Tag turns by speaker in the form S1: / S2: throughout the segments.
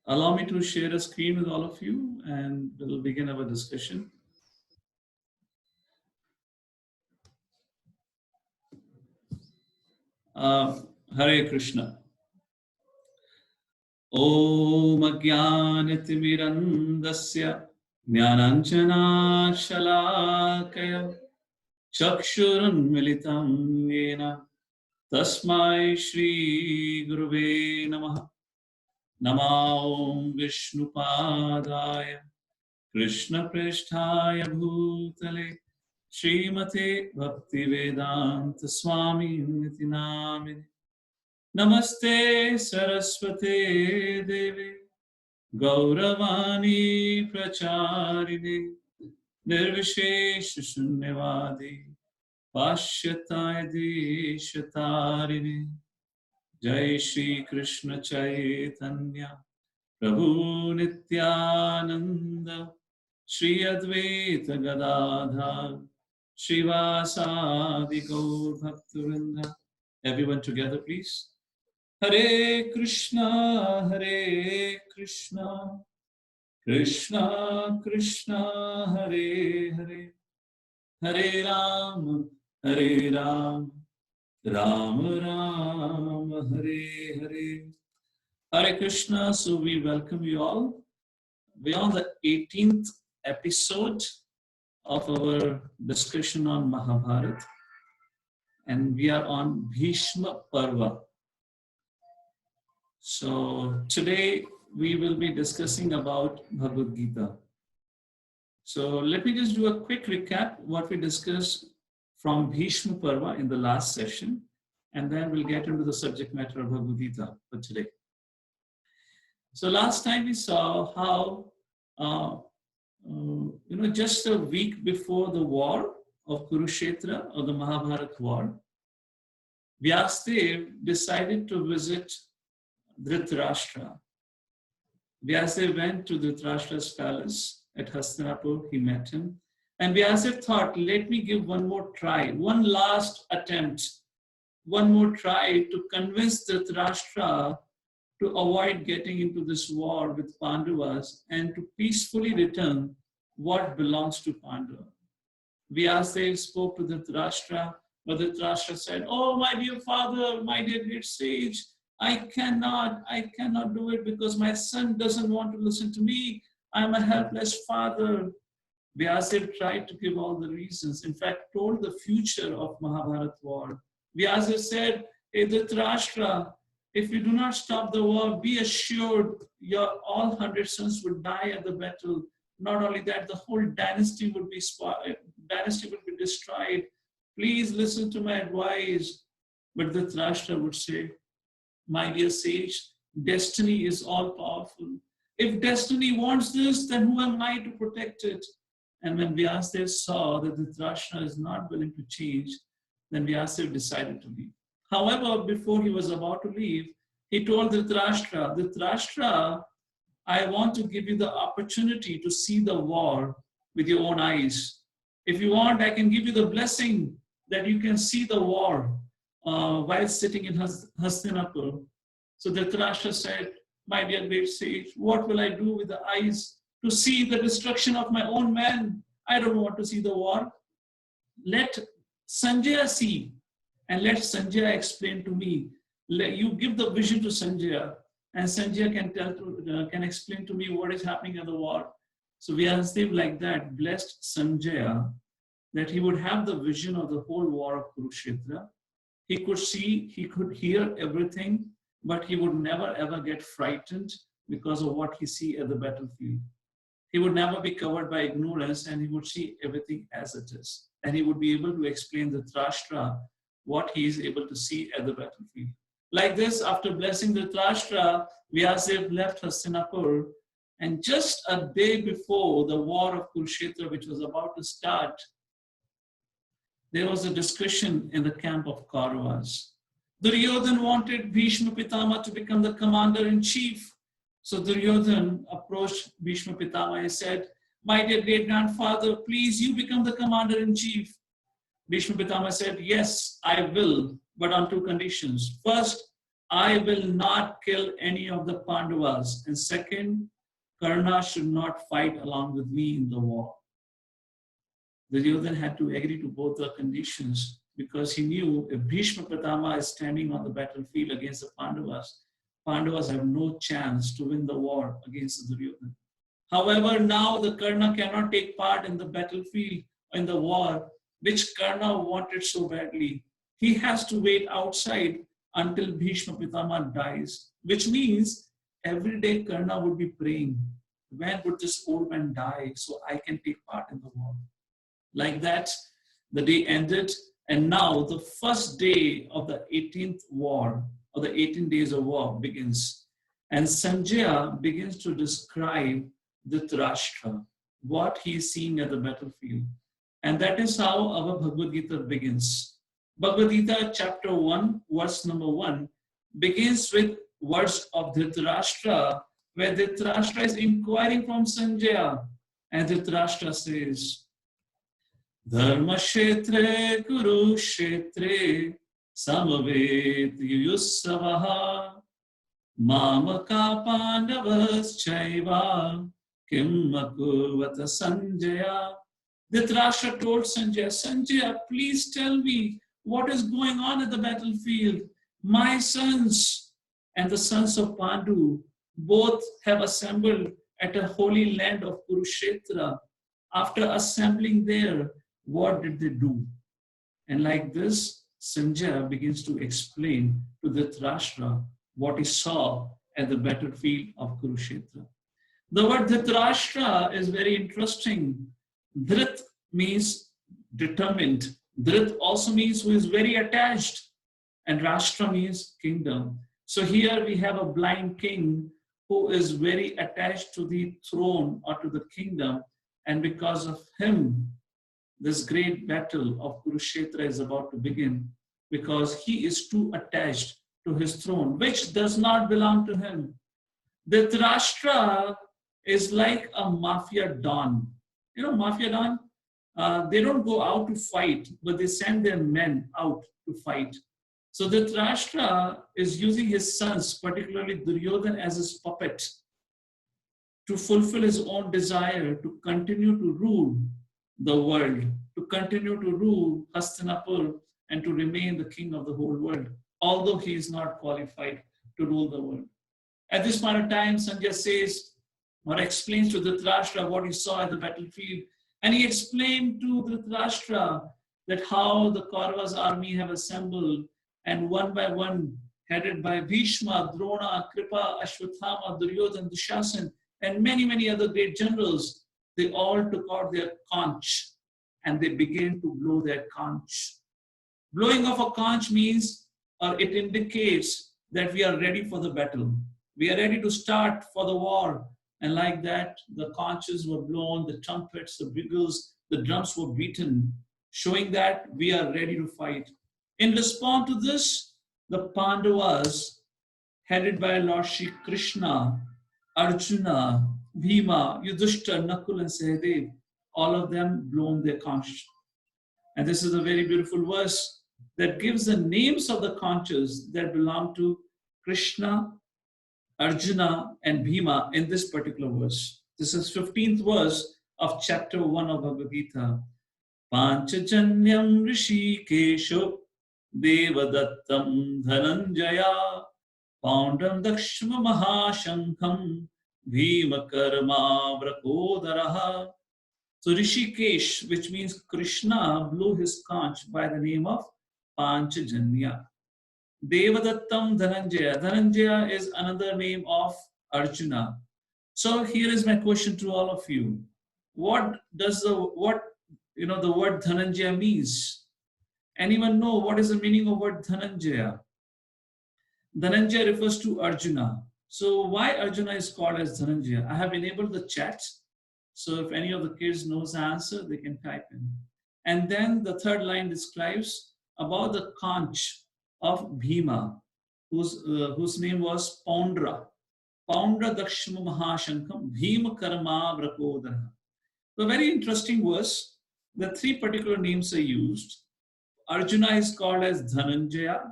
S1: Allow me to share a screen with all of you and we'll begin our discussion. Hare Krishna. Om Ajnanatimirandasya Jnananjana Shalakaya Chakshurunmilitam Yena Tasmai Shri Guruve Namaha. Namo Vishnupadaya Krishna Prishthaya Bhutale Srimate Bhaktivedanta Swami Niti Namine Namaste Saraswate Deve Gauravani Pracharine Nirvishesha Shunyavadi Pashyataya Deshatarine Jai Shri Krishna Chaitanya Prabhu Nityananda Shri Advaita Gadadhar Srivasadi Gaur Bhaktivinoda. Everyone together, please. Hare Krishna, Krishna Krishna, Hare Hare, Hare Rama, Rama Rama, Hare Hare. Hare Krishna. So we welcome you all. We are on the 18th episode of our discussion on Mahabharata, and we are on Bhishma Parva. So today we will be discussing about Bhagavad Gita. So let me just do a quick recap what we discussed from Bhishma Parva in the last session, and then we'll get into the subject matter of Bhagavad Gita for today. So last time we saw how, just a week before the war of Kurukshetra, or the Mahabharata war, Vyasadeva decided to visit Dhritarashtra. Vyasadeva went to Dhritarashtra's palace at Hastinapur. He met him. And Vyasadeva thought, let me give one more try, one last attempt, one more try to convince Dhritarashtra to avoid getting into this war with Pandavas and to peacefully return what belongs to Pandava. Vyasadeva spoke to Dhritarashtra, but Dhritarashtra said, oh, my dear father, my dear great sage, I cannot do it because my son doesn't want to listen to me. I'm a helpless father. Vyasadeva tried to give all the reasons, in fact, told the future of Mahabharata war. Vyasadeva said, hey, Dhritarashtra, if you do not stop the war, be assured your all 100 sons would die at the battle. Not only that, the whole dynasty would be destroyed. Please listen to my advice. But Dhritarashtra would say, my dear sage, destiny is all powerful. If destiny wants this, then who am I to protect it? And when Vyasadeva saw that Dhritarashtra is not willing to change, then Vyasadeva decided to leave. However, before he was about to leave, he told Dhritarashtra, Dhritarashtra, I want to give you the opportunity to see the war with your own eyes. If you want, I can give you the blessing that you can see the war while sitting in Hastinapur. So Dhritarashtra said, my dear great sage, what will I do with the eyes to see the destruction of my own men? I don't want to see the war. Let Sanjaya see. And let Sanjaya explain to me. You give the vision to Sanjaya, and Sanjaya can explain to me what is happening in the war. So Vyasadeva, like that, blessed Sanjaya that he would have the vision of the whole war of Kurukshetra. He could see, he could hear everything, but he would never ever get frightened because of what he see at the battlefield. He would never be covered by ignorance, and he would see everything as it is. And he would be able to explain the Dhritarashtra what he is able to see at the battlefield. Like this, after blessing the Dhritarashtra, Vyasadeva left Hastinapur, and just a day before the war of Kurukshetra, which was about to start, there was a discussion in the camp of Kauravas. Duryodhana wanted Bhishma Pitama to become the commander-in-chief. So Duryodhana approached Bhishma Pitama and said, my dear great-grandfather, please, you become the commander-in-chief. Bhishma Pitama said, yes, I will, but on two conditions. First, I will not kill any of the Pandavas. And second, Karna should not fight along with me in the war. Duryodhana had to agree to both the conditions because he knew if Bhishma Pitama is standing on the battlefield against the Pandavas, Pandavas have no chance to win the war against the Duryodhana. However, now the Karna cannot take part in the battlefield, in the war, which Karna wanted so badly. He has to wait outside until Bhishma Pitama dies, which means every day Karna would be praying, when would this old man die so I can take part in the war? Like that, the day ended, and now the first day of the 18th war, or the 18 days of war begins. And Sanjaya begins to describe Dhritarashtra, what he is seeing at the battlefield. And that is how our Bhagavad Gita begins. Bhagavad Gita chapter 1, verse number 1, begins with words of Dhritarashtra, where Dhritarashtra is inquiring from Sanjaya. And Dhritarashtra says, Dharma Kshetre Kurukshetre Samavet Yuyusavaha Mamaka Pandavas Chaiva Kim Akurvata Sanjaya. Dhritarashtra told Sanjaya, Sanjaya, please tell me what is going on at the battlefield. My sons and the sons of Pandu both have assembled at a holy land of Kurukshetra. After assembling there, what did they do? And like this, Sanjaya begins to explain to Dhritarashtra what he saw at the battlefield of Kurukshetra. The word Dhritarashtra is very interesting. Dhrit means determined. Dhrit also means who is very attached. And Rashtra means kingdom. So here we have a blind king who is very attached to the throne or to the kingdom. And because of him, this great battle of Kurukshetra is about to begin, because he is too attached to his throne, which does not belong to him. Dhritarashtra is like a mafia don. You know, mafia don, they don't go out to fight, but they send their men out to fight. So Dhritarashtra is using his sons, particularly Duryodhana, as his puppet to fulfill his own desire to continue to rule the world, to continue to rule Hastinapur and to remain the king of the whole world, although he is not qualified to rule the world. At this point of time, Sanjaya says or explains to Dhritarashtra what he saw at the battlefield. And he explained to Dhritarashtra that how the Kauravas army have assembled, and one by one, headed by Bhishma, Drona, Kripa, Ashwathama, Duryodhana, Dushasan, and many, many other great generals, they all took out their conch and they began to blow their conch. Blowing of a conch means, or it indicates that we are ready for the battle. We are ready to start for the war. And like that, the conches were blown, the trumpets, the bugles, the drums were beaten, showing that we are ready to fight. In response to this, the Pandavas, headed by Lord Shri Krishna, Arjuna, Bhima, Yudhishthira, Nakul and Sahadev, all of them blown their conch. And this is a very beautiful verse that gives the names of the conches that belong to Krishna, Arjuna and Bhima in this particular verse. This is 15th verse of chapter 1 of Bhagavad Gita. Panchajanyam Rishikesho Devadattam Dhananjaya Poundam Dakshma Mahashankham Bhima Karma Vrakodaraha. So Rishikesh, which means Krishna, blew his conch by the name of Panchajanya. Devadattam Dhananjaya. Dhananjaya is another name of Arjuna. So here is my question to all of you. What does the word Dhananjaya means? Anyone know what is the meaning of word Dhananjaya? Dhananjaya refers to Arjuna. So why Arjuna is called as Dhananjaya? I have enabled the chat. So if any of the kids knows the answer, they can type in. And then the third line describes about the conch of Bhima, whose name was Poundra. Poundra Dakshma Mahashankham Bhima Karma Vrakodara. So very interesting verse. The three particular names are used. Arjuna is called as Dhananjaya.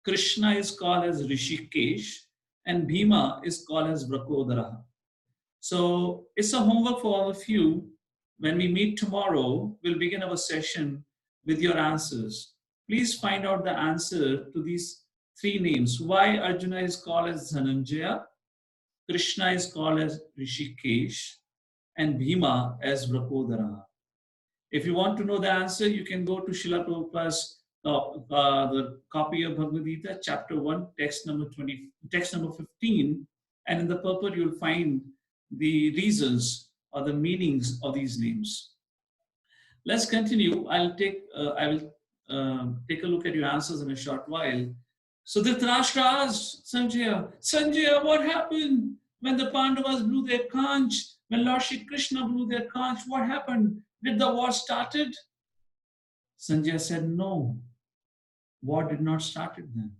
S1: Krishna is called as Rishikesh, and Bhima is called as Vrakodara. So it's a homework for all of you. When we meet tomorrow, we'll begin our session with your answers. Please find out the answer to these three names. Why Arjuna is called as Dhananjaya, Krishna is called as Rishikesh, and Bhima as Vrakodara. If you want to know the answer, you can go to Srila Prabhupada's the copy of Bhagavad Gita, chapter 1, text number 20, text number 15, and in the purport you'll find the reasons or the meanings of these names. Let's continue. I will take a look at your answers in a short while. So Dhritarashtra asked Sanjaya, Sanjaya, what happened when the Pandavas blew their conch? When Lord Shri Krishna blew their conch, what happened? Did the war started? Sanjaya said, no, war did not start then.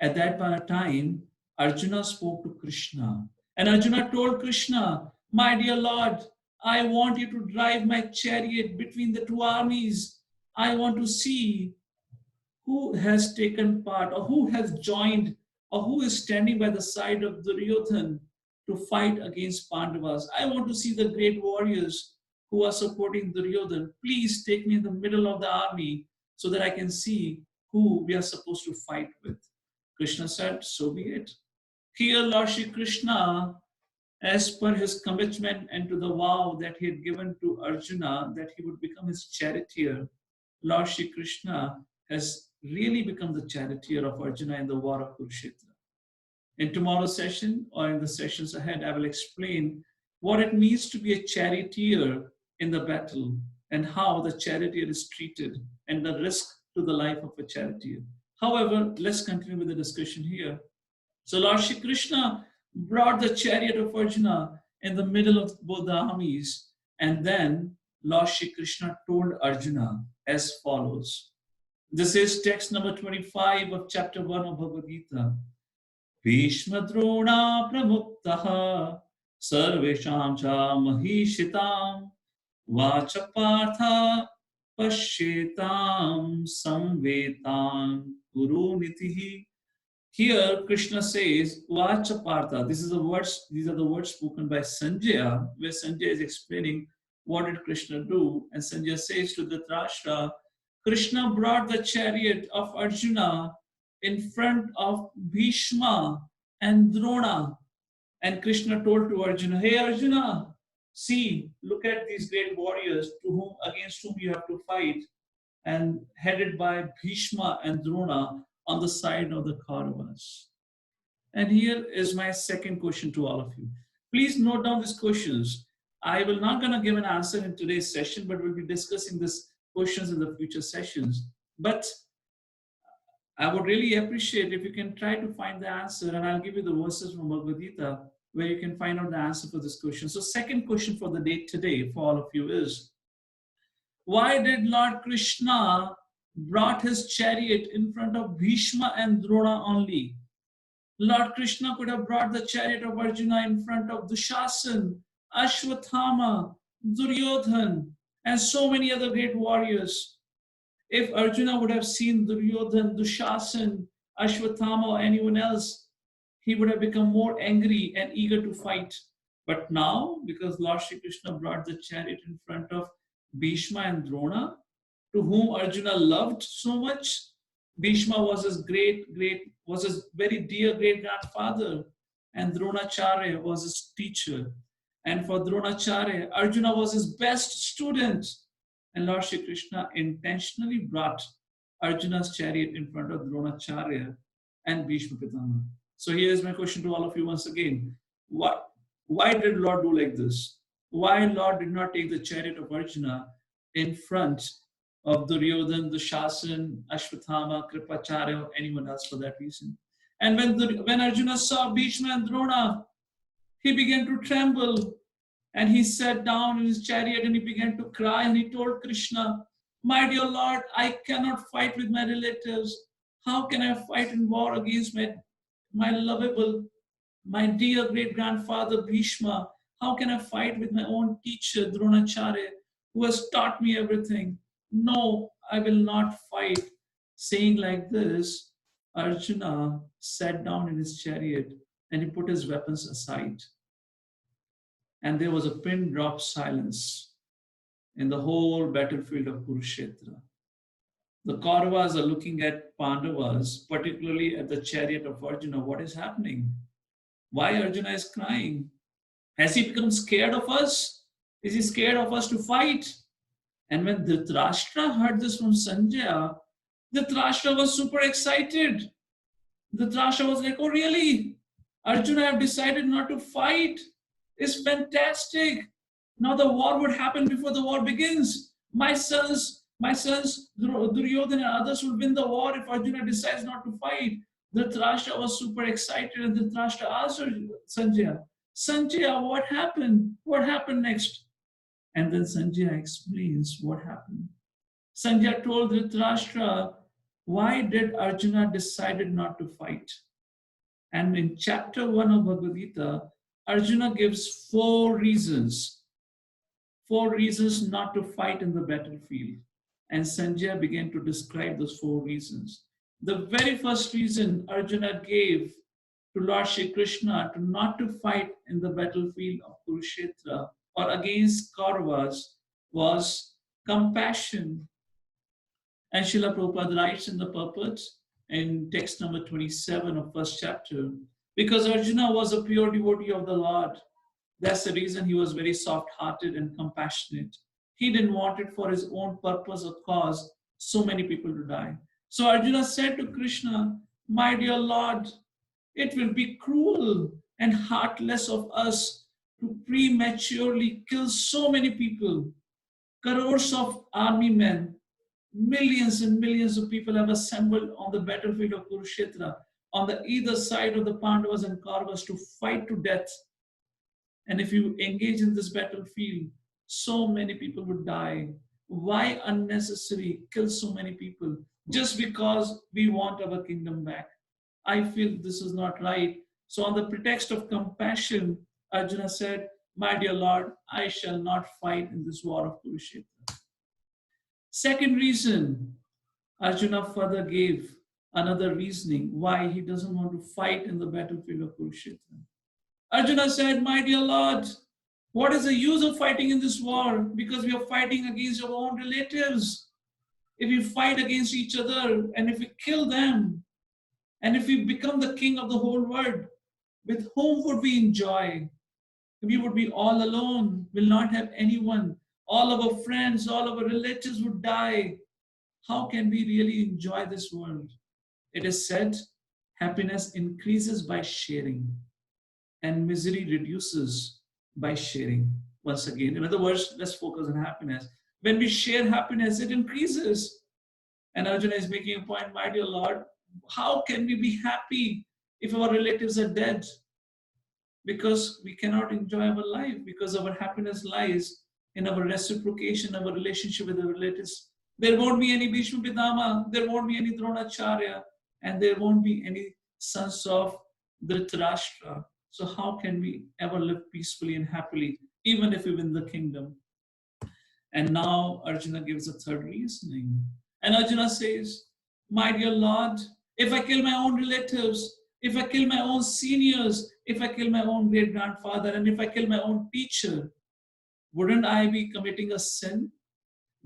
S1: At that point of time, Arjuna spoke to Krishna. And Arjuna told Krishna, my dear Lord, I want you to drive my chariot between the two armies. I want to see who has taken part or who has joined or who is standing by the side of Duryodhan to fight against Pandavas. I want to see the great warriors who are supporting Duryodhan. Please take me in the middle of the army so that I can see who we are supposed to fight with. Krishna said, so be it. Here Lord Shri Krishna, as per his commitment and to the vow that he had given to Arjuna, that he would become his charioteer, Lord Shri Krishna has really become the charioteer of Arjuna in the war of Kurukshetra. In tomorrow's session or in the sessions ahead, I will explain what it means to be a charioteer in the battle and how the charioteer is treated and the risk to the life of a charioteer. However, let's continue with the discussion here. So Lord Shri Krishna brought the chariot of Arjuna in the middle of both the armies, and then Lord Shri Krishna told Arjuna as follows. This is text number 25 of chapter 1 of Bhagavad Gita. Bhishma Drona Pramuktaha Sarvesham Cha Mahishitam Vacha Partha Pashyetam Samvetan Guru Nitihi. Here Krishna says Vacha Partha. These are the words spoken by Sanjaya, where Sanjaya is explaining what did Krishna do, and Sanjaya says to Dhritarashtra, Krishna brought the chariot of Arjuna in front of Bhishma and Drona. And Krishna told to Arjuna, hey Arjuna, see, look at these great warriors against whom you have to fight, and headed by Bhishma and Drona on the side of the Kauravas. And here is my second question to all of you. Please note down these questions. I will not going to give an answer in today's session, but we'll be discussing these questions in the future sessions. But I would really appreciate if you can try to find the answer, and I'll give you the verses from Bhagavad Gita where you can find out the answer for this question. So second question for the day today for all of you is, why did Lord Krishna brought his chariot in front of Bhishma and Drona only? Lord Krishna could have brought the chariot of Arjuna in front of Dushasan, Ashwathama, Duryodhan, and so many other great warriors. If Arjuna would have seen Duryodhan, Dushasan, Ashwathama, or anyone else, he would have become more angry and eager to fight. But now, because Lord Shri Krishna brought the chariot in front of Bhishma and Drona, to whom Arjuna loved so much, Bhishma was his very dear great-grandfather, and Dronacharya was his teacher. And for Dronacharya, Arjuna was his best student. And Lord Shri Krishna intentionally brought Arjuna's chariot in front of Dronacharya and Bhishma Pitama. So here is my question to all of you once again. Why did Lord do like this? Why Lord did not take the chariot of Arjuna in front of Duryodhan, Dushasan, Ashwathama, Kripacharya, or anyone else for that reason? And when Arjuna saw Bhishma and Drona, he began to tremble, and he sat down in his chariot and he began to cry, and he told Krishna, my dear Lord, I cannot fight with my relatives. How can I fight in war against my lovable, my dear great-grandfather Bhishma? How can I fight with my own teacher Dronacharya, who has taught me everything? No, I will not fight. Saying like this, Arjuna sat down in his chariot and he put his weapons aside. And there was a pin drop silence in the whole battlefield of Kurukshetra. The Kauravas are looking at Pandavas, particularly at the chariot of Arjuna. What is happening? Why Arjuna is crying? Has he become scared of us? Is he scared of us to fight? And when Dhritarashtra heard this from Sanjaya, Dhritarashtra was super excited. Dhritarashtra was like, oh really? Arjuna have decided not to fight. It's fantastic. Now the war would happen before the war begins. My sons, Duryodhana and others will win the war if Arjuna decides not to fight. Dhritarashtra was super excited and Dhritarashtra asked Sanjaya, Sanjaya, what happened? What happened next? And then Sanjaya explains what happened. Sanjaya told Dhritarashtra, why did Arjuna decided not to fight? And in chapter 1 of Bhagavad Gita, Arjuna gives four reasons not to fight in the battlefield. And Sanjaya began to describe those four reasons. The very first reason Arjuna gave to Lord Shri Krishna to not to fight in the battlefield of Kurukshetra or against Kauravas was compassion. And Srila Prabhupada writes in the purport in text number 27 of first chapter, because Arjuna was a pure devotee of the Lord, that's the reason he was very soft-hearted and compassionate. He didn't want it for his own purpose or cause so many people to die. So Arjuna said to Krishna, my dear Lord, it will be cruel and heartless of us to prematurely kill so many people. Crores of army men, millions and millions of people have assembled on the battlefield of Kurukshetra on the either side of the Pandavas and Kauravas to fight to death. And if you engage in this battlefield, so many people would die. Why unnecessary kill so many people just because we want our kingdom back? I feel this is not right. So on the pretext of compassion, Arjuna said, my dear Lord, I shall not fight in this war of Kurukshetra. Second reason, Arjuna further gave another reasoning why he doesn't want to fight in the battlefield of Kurukshetra. Arjuna said, my dear Lord, what is the use of fighting in this war? Because we are fighting against our own relatives. If we fight against each other and if we kill them, and if we become the king of the whole world, with whom would we enjoy? We would be all alone, will not have anyone. All of our friends, all of our relatives would die. How can we really enjoy this world? It is said, happiness increases by sharing and misery reduces by sharing. Once again, in other words, let's focus on happiness. When we share happiness, it increases. And Arjuna is making a point, my dear Lord, how can we be happy if our relatives are dead? Because we cannot enjoy our life, because our happiness lies in our reciprocation, our relationship with our relatives. There won't be any Bhishma Pitama, there won't be any Dronacharya, and there won't be any sons of Dhritarashtra. So how can we ever live peacefully and happily, even if we win the kingdom? And now Arjuna gives a third reasoning. And Arjuna says, my dear Lord, if I kill my own relatives, if I kill my own seniors, if I kill my own great-grandfather, and if I kill my own teacher, wouldn't I be committing a sin?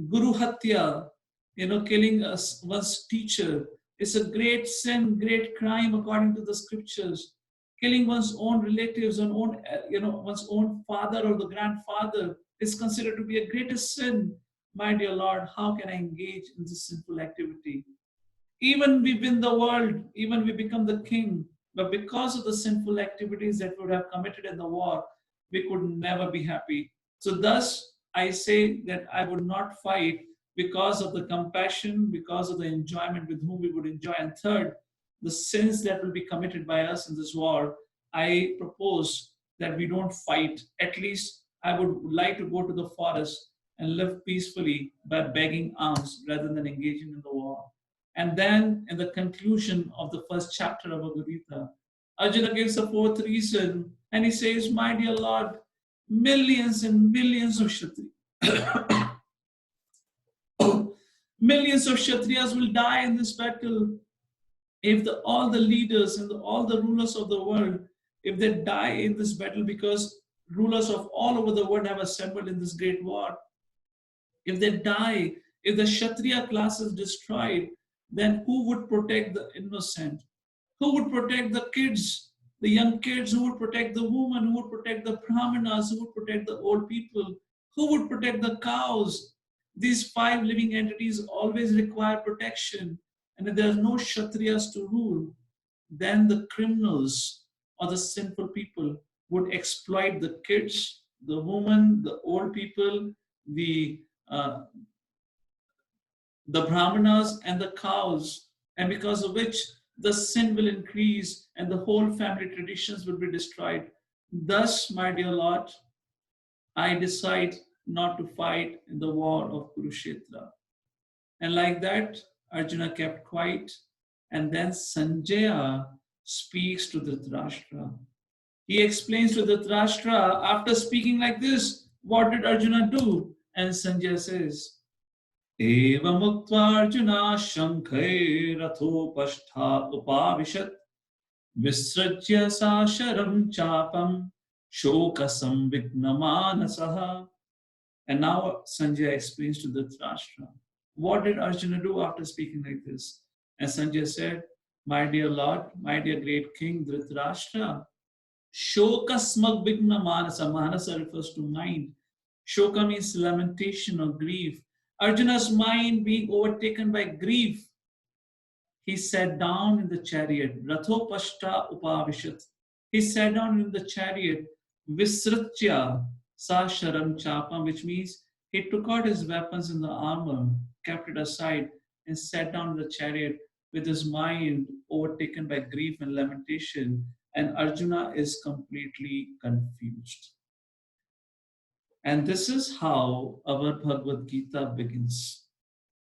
S1: Guru Hatya, killing one's teacher is a great sin, great crime according to the scriptures. Killing one's own relatives, one's own father or the grandfather is considered to be a greatest sin. My dear Lord, how can I engage in this sinful activity? Even we win the world, even we become the king, but because of the sinful activities that we would have committed in the war, we could never be happy. So thus, I say that I would not fight because of the compassion, because of the enjoyment with whom we would enjoy. And third, the sins that will be committed by us in this war, I propose that we don't fight. At least I would like to go to the forest and live peacefully by begging alms rather than engaging in the war. And then in the conclusion of the first chapter of Bhagavad Gita, Arjuna gives a fourth reason and he says, my dear Lord, millions and millions of Kshatriyas millions of Kshatriyas will die in this battle. If all the leaders and all the rulers of the world, if they die in this battle because rulers of all over the world have assembled in this great war, if they die, if the Kshatriya class is destroyed, then who would protect the innocent? Who would protect the kids, the young kids? Who would protect the women? Who would protect the brahmanas? Who would protect the old people? Who would protect the cows? These five living entities always require protection. And if there are no Kshatriyas to rule, then the criminals or the sinful people would exploit the kids, the women, the old people, the uh, the brahmanas and the cows, and because of which the sin will increase and the whole family traditions will be destroyed. Thus, my dear Lord, I decide not to fight in the war of Kurukshetra. And like that, Arjuna kept quiet, and then Sanjaya speaks to Dhritarashtra. He explains to Dhritarashtra, after speaking like this, what did Arjuna do? And Sanjaya says, एवमुक्त्वार्जुना शङ्खे रथोपष्ठा उपाविशत् विसृज्य साशरं चापं शोकसंविघ्नमानसः. And now Sanjaya explains to Dhritarashtra, what did Arjuna do after speaking like this? And Sanjaya said, my dear Lord, my dear great king Dhritarashtra, shokasmagvigna manasa. Manasa refers to mind. Shoka means lamentation or grief. Arjuna's mind being overtaken by grief, he sat down in the chariot. Rathopashta upavishat. He sat down in the chariot. Visritya sa sharam chapam, which means he took out his weapons in the armor, kept it aside, and sat down in the chariot with his mind overtaken by grief and lamentation. And Arjuna is completely confused. And this is how our Bhagavad Gita begins.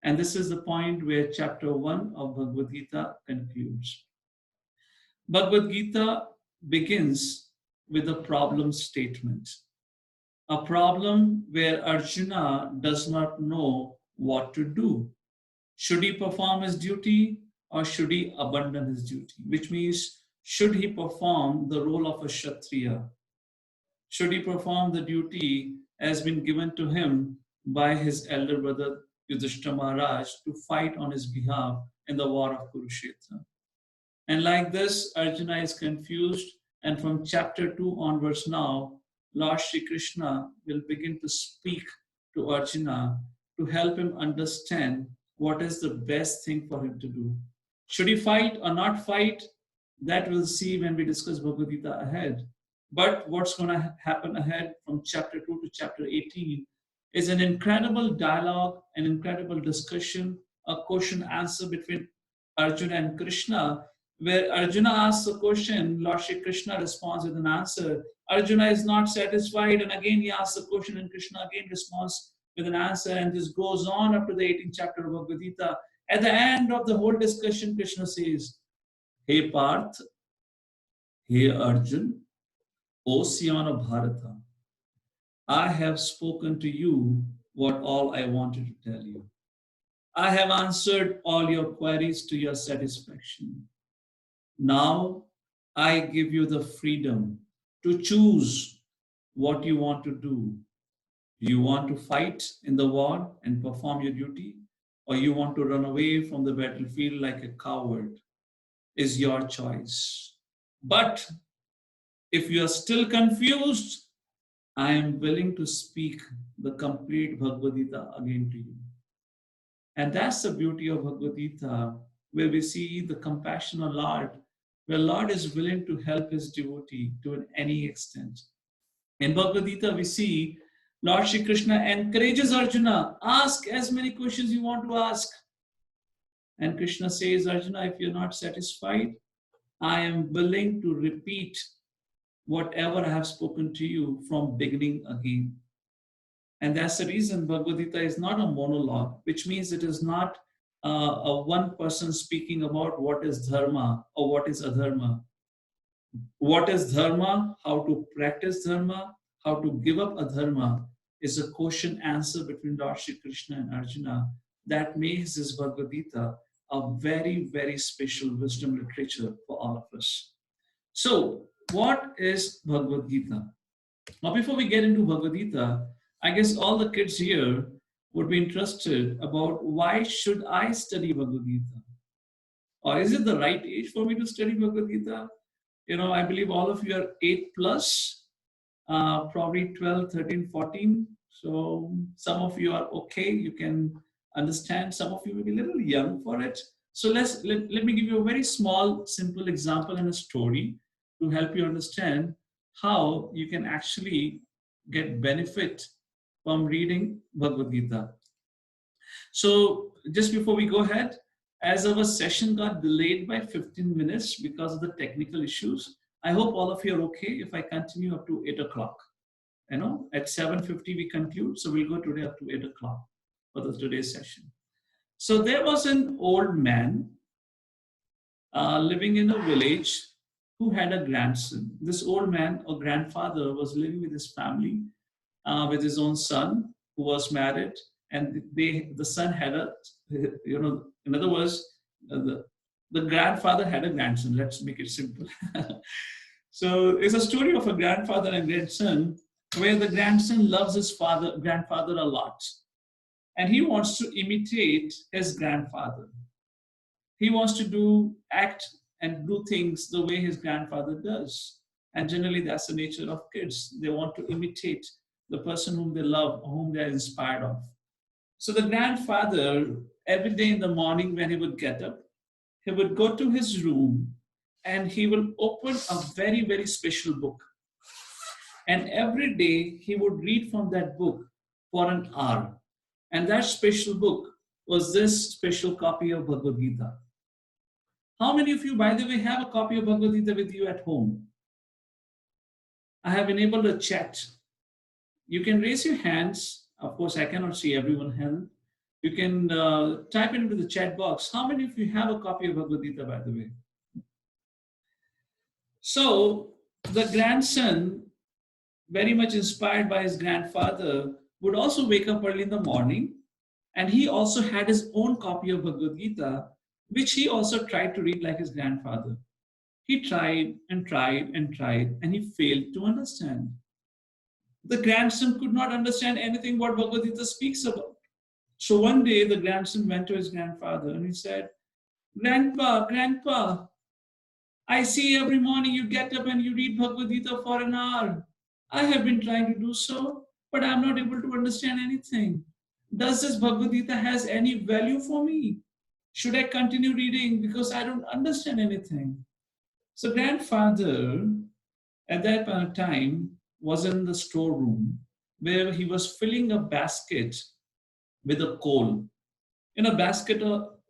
S1: And this is the point where chapter 1 of Bhagavad Gita concludes. Bhagavad Gita begins with a problem statement. A problem where Arjuna does not know what to do. Should he perform his duty or should he abandon his duty? Which means, should he perform the role of a Kshatriya? Should he perform the duty has been given to him by his elder brother Yudhishthira Maharaj to fight on his behalf in the war of Kurukshetra? And like this, Arjuna is confused, and from chapter 2 onwards now, Lord Shri Krishna will begin to speak to Arjuna to help him understand what is the best thing for him to do. Should he fight or not fight? That we'll see when we discuss Bhagavad Gita ahead. But what's going to happen ahead from chapter 2 to chapter 18 is an incredible dialogue, an incredible discussion, a question answer between Arjuna and Krishna, where Arjuna asks a question, Lord Shri Krishna responds with an answer. Arjuna is not satisfied, and again he asks a question, and Krishna again responds with an answer, and this goes on up to the 18th chapter of Bhagavad Gita. At the end of the whole discussion, Krishna says, Hey Parth, hey Arjun, Ocean of Bharata, I have spoken to you what all I wanted to tell you. I have answered all your queries to your satisfaction. Now I give you the freedom to choose what you want to do. Do you want to fight in the war and perform your duty, or you want to run away from the battlefield like a coward? Is your choice. But if you are still confused, I am willing to speak the complete Bhagavad Gita again to you. And that's the beauty of Bhagavad Gita, where we see the compassion of Lord, where Lord is willing to help his devotee to any extent. In Bhagavad Gita, we see Lord Shri Krishna encourages Arjuna, ask as many questions you want to ask. And Krishna says, Arjuna, if you're not satisfied, I am willing to repeat whatever I have spoken to you from beginning again. And that's the reason Bhagavad Gita is not a monologue, which means it is not a one person speaking about what is dharma or what is adharma. What is dharma, how to practice dharma, how to give up adharma is a question answer between Lord Shri Krishna and Arjuna. That makes this Bhagavad Gita a very, very special wisdom literature for all of us. So, what is Bhagavad Gita? Now, before we get into Bhagavad Gita, I guess all the kids here would be interested about why should I study Bhagavad Gita? Or is it the right age for me to study Bhagavad Gita? I believe all of you are 8 plus, probably 12, 13, 14. So some of you are okay, you can understand. Some of you may be a little young for it. So let me give you a very small, simple example and a story to help you understand how you can actually get benefit from reading Bhagavad Gita. So just before we go ahead, as our session got delayed by 15 minutes because of the technical issues, I hope all of you are okay if I continue up to 8 o'clock. At 7:50 we conclude, so we'll go today up to 8 o'clock for today's session. So there was an old man living in a village who had a grandson. This old man or grandfather was living with his family, with his own son who was married, and the son had in other words, the grandfather had a grandson. Let's make it simple. So it's a story of a grandfather and grandson where the grandson loves his grandfather a lot. And he wants to imitate his grandfather. He wants to act and do things the way his grandfather does. And generally that's the nature of kids. They want to imitate the person whom they love or whom they are inspired of. So the grandfather, every day in the morning when he would get up, he would go to his room and he will open a very, very special book. And every day he would read from that book for an hour. And that special book was this special copy of Bhagavad Gita. How many of you, by the way, have a copy of Bhagavad Gita with you at home? I have enabled a chat. You can raise your hands. Of course, I cannot see everyone's hand. You can type into the chat box. How many of you have a copy of Bhagavad Gita, by the way? So the grandson, very much inspired by his grandfather, would also wake up early in the morning, and he also had his own copy of Bhagavad Gita, which he also tried to read like his grandfather. He tried and tried and tried, and he failed to understand. The grandson could not understand anything what Bhagavad Gita speaks about. So one day the grandson went to his grandfather and he said, Grandpa, I see every morning you get up and you read Bhagavad Gita for an hour. I have been trying to do so, but I'm not able to understand anything. Does this Bhagavad Gita has any value for me? Should I continue reading because I don't understand anything? So grandfather at that point of time was in the storeroom where he was filling a basket with a coal. In a basket,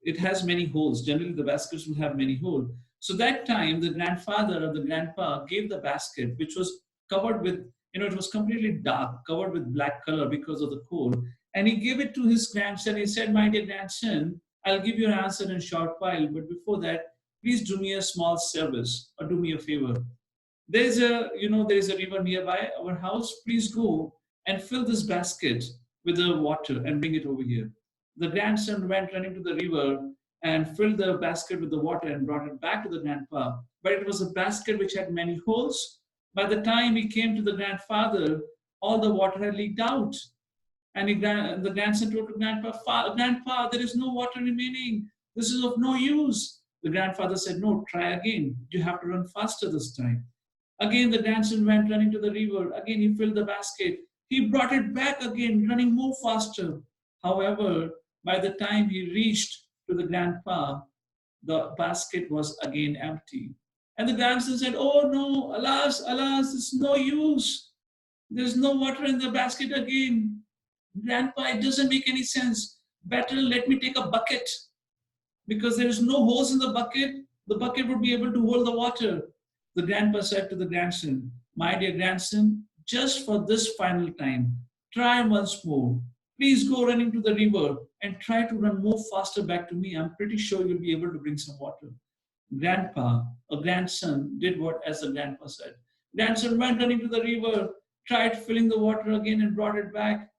S1: it has many holes. Generally, the baskets will have many holes. So that time, the grandfather or the grandpa gave the basket, which was covered with, it was completely dark, covered with black color because of the coal. And he gave it to his grandson. He said, my dear grandson, I'll give you an answer in a short while. But before that, please do me a small service or do me a favor. There is a river nearby our house. Please go and fill this basket with the water and bring it over here. The grandson went running to the river and filled the basket with the water and brought it back to the grandpa. But it was a basket which had many holes. By the time he came to the grandfather, all the water had leaked out. And the grandson told to Grandpa, there is no water remaining. This is of no use. The grandfather said, no, try again. You have to run faster this time. Again, the grandson went running to the river. Again, he filled the basket. He brought it back again, running more faster. However, by the time he reached to the grandpa, the basket was again empty. And the grandson said, oh no, alas, it's no use. There's no water in the basket again. Grandpa, it doesn't make any sense. Better let me take a bucket. Because there is no hose in the bucket would be able to hold the water. The grandpa said to the grandson, my dear grandson, just for this final time, try once more. Please go running to the river and try to run more faster back to me. I'm pretty sure you'll be able to bring some water. Grandson did what as the grandpa said. Grandson went running to the river, tried filling the water again and brought it back.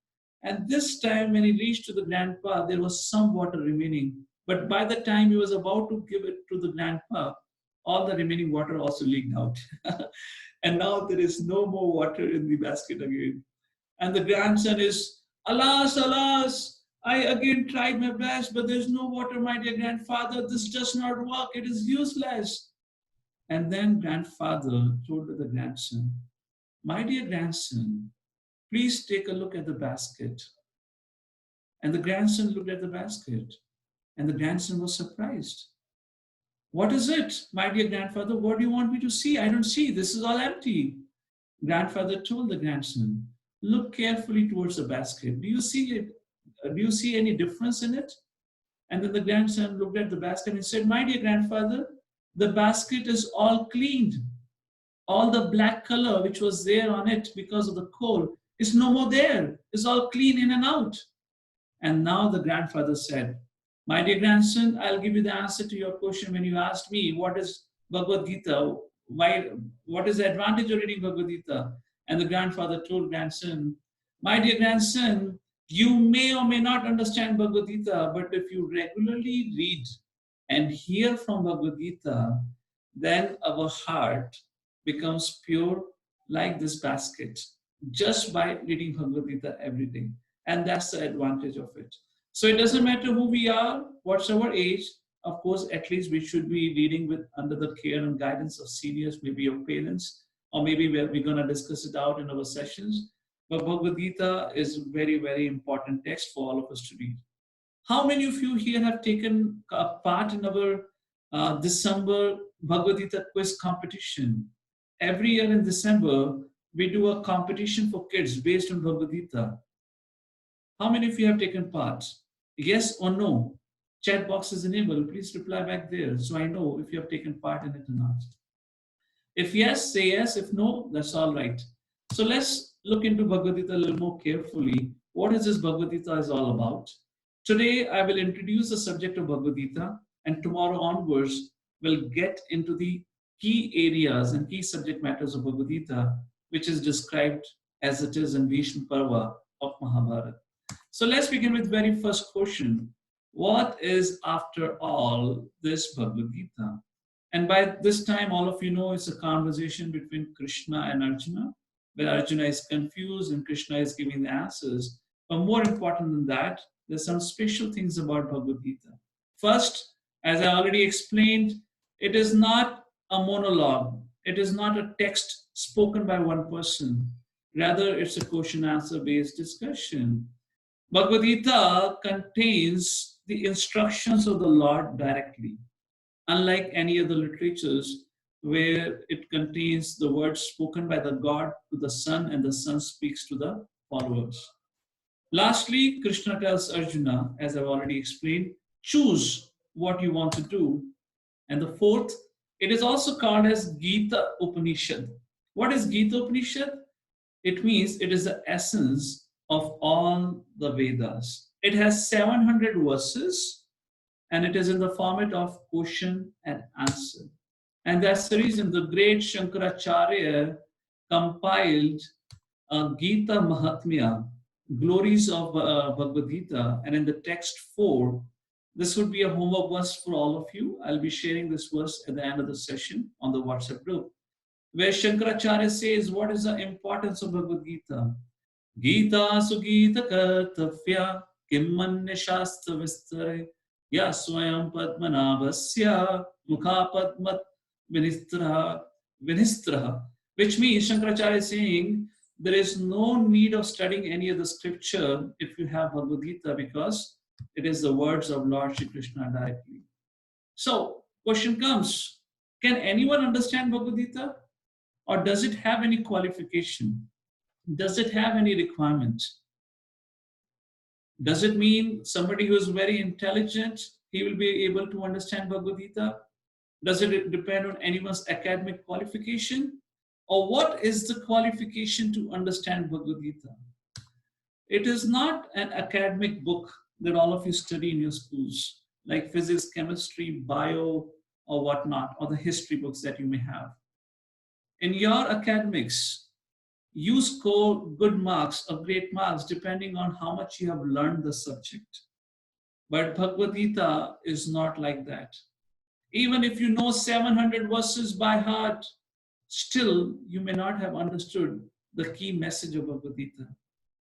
S1: And this time when he reached to the grandpa, there was some water remaining. But by the time he was about to give it to the grandpa, all the remaining water also leaked out. And now there is no more water in the basket again. And the grandson is, alas, alas, I again tried my best, but there's no water, my dear grandfather. This does not work. It is useless. And then grandfather told the grandson, my dear grandson, please take a look at the basket. And the grandson looked at the basket, and the grandson was surprised. What is it, my dear grandfather? What do you want me to see? I don't see. This is all empty. Grandfather told the grandson, look carefully towards the basket. Do you see it? Do you see any difference in it? And then the grandson looked at the basket and said, my dear grandfather, the basket is all cleaned. All the black color which was there on it because of the coal is no more there. It's all clean in and out. And now the grandfather said, my dear grandson, I'll give you the answer to your question when you asked me, what is Bhagavad Gita? What is the advantage of reading Bhagavad Gita? And the grandfather told grandson, my dear grandson, you may or may not understand Bhagavad Gita, but if you regularly read and hear from Bhagavad Gita, then our heart becomes pure like this basket just by reading Bhagavad Gita every day. And that's the advantage of it. So it doesn't matter who we are, what's our age. Of course, at least we should be reading with under the care and guidance of seniors, maybe your parents, or maybe we're going to discuss it out in our sessions. But Bhagavad Gita is a very, very important text for all of us to read. How many of you here have taken part in our December Bhagavad Gita quiz competition? Every year in December, we do a competition for kids based on Bhagavad Gita. How many of you have taken part? Yes or no? Chat box is enabled. Please reply back there so I know if you have taken part in it or not. If yes, say yes. If no, that's all right. So let's look into Bhagavad Gita a little more carefully. What is this Bhagavad Gita is all about? Today, I will introduce the subject of Bhagavad Gita, and tomorrow onwards, we'll get into the key areas and key subject matters of Bhagavad Gita, which is described as it is in Bhishma Parva of Mahabharata. So let's begin with very first question. What is, after all, this Bhagavad Gita? And by this time, all of you know it's a conversation between Krishna and Arjuna, where Arjuna is confused and Krishna is giving the answers. But more important than that, there's some special things about Bhagavad Gita. First, as I already explained, it is not a monologue. It is not a text spoken by one person. Rather, it's a question-answer based discussion. Bhagavad Gita contains the instructions of the Lord directly, unlike any other literatures where it contains the words spoken by the God to the Son and the Son speaks to the followers. Lastly, Krishna tells Arjuna, as I've already explained, choose what you want to do. And the fourth, it is also called as Gita Upanishad. What is Gita Upanishad? It means it is the essence of all the Vedas. It has 700 verses and it is in the format of question and answer. And that's the reason the great Shankaracharya compiled Gita Mahatmya, glories of Bhagavad Gita, and in the text 4, this would be a homework verse for all of you. I'll be sharing this verse at the end of the session on the WhatsApp group, where Shankaracharya says, what is the importance of Bhagavad Gita? Gita Sugita Kartavya Kimmanya Shastra Vistare Ya Swayam Padmanabhasya Mukha Padmat Vinistra, which means Shankaracharya is saying there is no need of studying any other scripture if you have Bhagavad Gita, because it is the words of Lord Shri Krishna directly. So, question comes, can anyone understand Bhagavad Gita? Or does it have any qualification? Does it have any requirements? Does it mean somebody who is very intelligent, he will be able to understand Bhagavad Gita? Does it depend on anyone's academic qualification? Or what is the qualification to understand Bhagavad Gita? It is not an academic book that all of you study in your schools, like physics, chemistry, bio, or whatnot, or the history books that you may have. In your academics, you score good marks or great marks depending on how much you have learned the subject. But Bhagavad Gita is not like that. Even if you know 700 verses by heart, still you may not have understood the key message of Bhagavad Gita.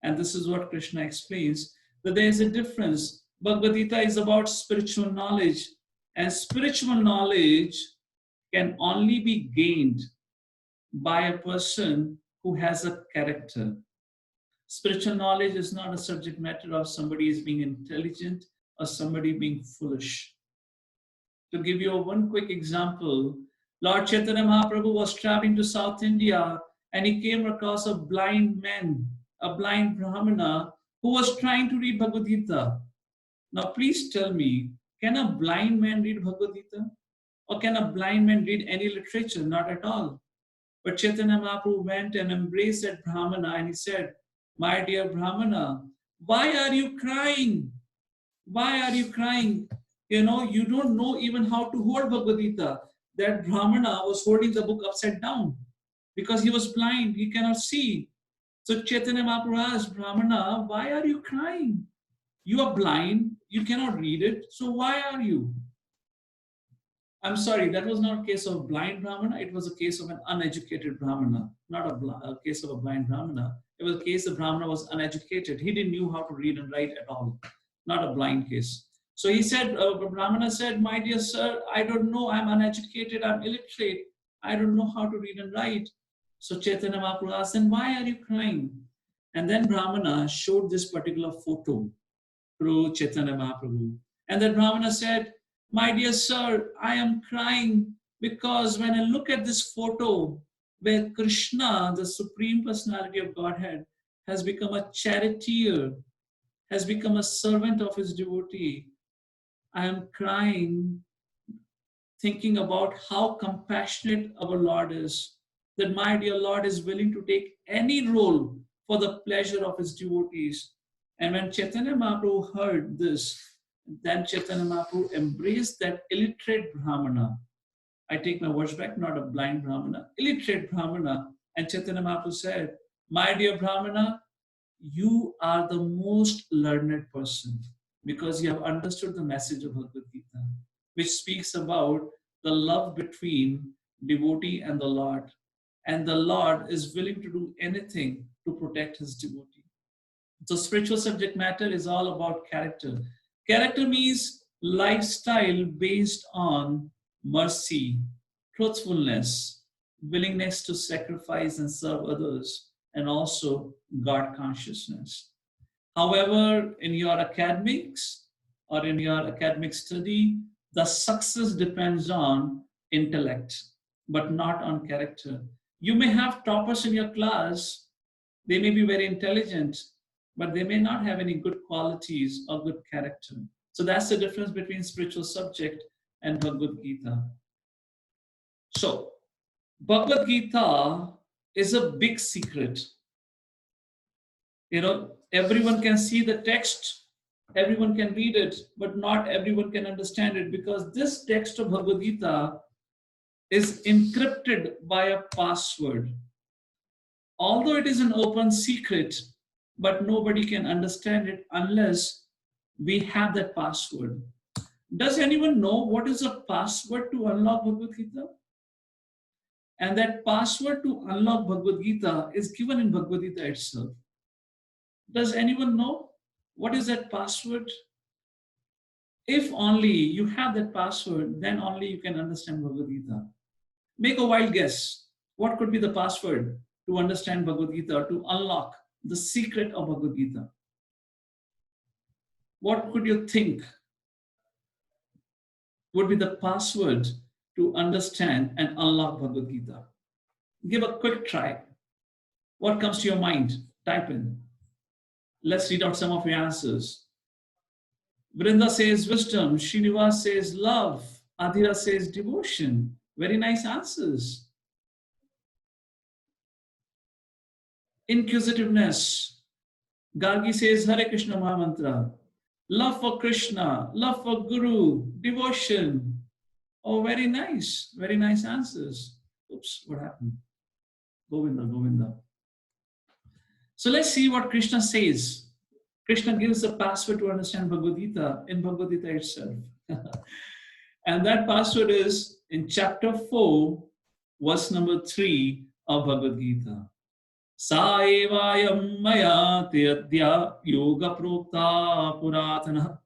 S1: And this is what Krishna explains, that there is a difference. Bhagavad Gita is about spiritual knowledge, and spiritual knowledge can only be gained by a person who has a character. Spiritual knowledge is not a subject matter of somebody is being intelligent or somebody being foolish. To give you one quick example, Lord Chaitanya Mahaprabhu was traveling to South India and he came across a blind man, a blind Brahmana who was trying to read Bhagavad Gita. Now please tell me, can a blind man read Bhagavad Gita? Or can a blind man read any literature? Not at all. But Chaitanya Mahaprabhu went and embraced that Brahmana and he said, my dear Brahmana, why are you crying? Why are you crying? You know, you don't know even how to hold Bhagavad Gita. That Brahmana was holding the book upside down because he was blind, he cannot see. So Chaitanya Mahaprabhu asked, Brahmana, why are you crying? You are blind, you cannot read it, so why are you? I'm sorry, that was not a case of blind Brahmana, it was a case of an uneducated Brahmana, not a case of a blind Brahmana. It was a case the Brahmana was uneducated. He didn't know how to read and write at all, not a blind case. So he said, Brahmana said, my dear sir, I don't know, I'm uneducated, I'm illiterate, I don't know how to read and write. So Chaitanya Mahaprabhu asked, then why are you crying? And then Brahmana showed this particular photo through Chaitanya Mahaprabhu. And then Brahmana said, my dear sir, I am crying because when I look at this photo where Krishna, the Supreme Personality of Godhead, has become a charioteer, has become a servant of his devotee, I am crying thinking about how compassionate our Lord is, that my dear Lord is willing to take any role for the pleasure of his devotees. And when Chaitanya Mahaprabhu heard this, then Chaitanya Mahaprabhu embraced that illiterate Brahmana. I take my words back, not a blind Brahmana, illiterate Brahmana. And Chaitanya Mahaprabhu said, my dear Brahmana, you are the most learned person because you have understood the message of Bhagavad Gita, which speaks about the love between devotee and the Lord. And the Lord is willing to do anything to protect his devotee. So spiritual subject matter is all about character. Character means lifestyle based on mercy, truthfulness, willingness to sacrifice and serve others, and also God consciousness. However, in your academics or in your academic study, the success depends on intellect, but not on character. You may have toppers in your class, they may be very intelligent, but they may not have any good qualities or good character. So that's the difference between spiritual subject and Bhagavad Gita. So, Bhagavad Gita is a big secret. You know, everyone can see the text, everyone can read it, but not everyone can understand it because this text of Bhagavad Gita is encrypted by a password. Although it is an open secret, but nobody can understand it unless we have that password. Does anyone know what is a password to unlock Bhagavad Gita? And that password to unlock Bhagavad Gita is given in Bhagavad Gita itself. Does anyone know what is that password? If only you have that password, then only you can understand Bhagavad Gita. Make a wild guess. What could be the password to understand Bhagavad Gita, to unlock the secret of Bhagavad Gita? What could you think would be the password to understand and unlock Bhagavad Gita? Give a quick try. What comes to your mind? Type in. Let's read out some of your answers. Vrinda says wisdom. Srinivas says love. Adhira says devotion. Very nice answers. Inquisitiveness. Gargi says Hare Krishna Mahamantra. Love for Krishna, love for Guru, devotion. Oh, very nice answers. Oops, what happened? Govinda. So let's see what Krishna says. Krishna gives the password to understand Bhagavad Gita in Bhagavad Gita itself. And that password is in chapter 4, verse number 3 of Bhagavad Gita. Sa evayam maya tiyadya yoga prokta puratana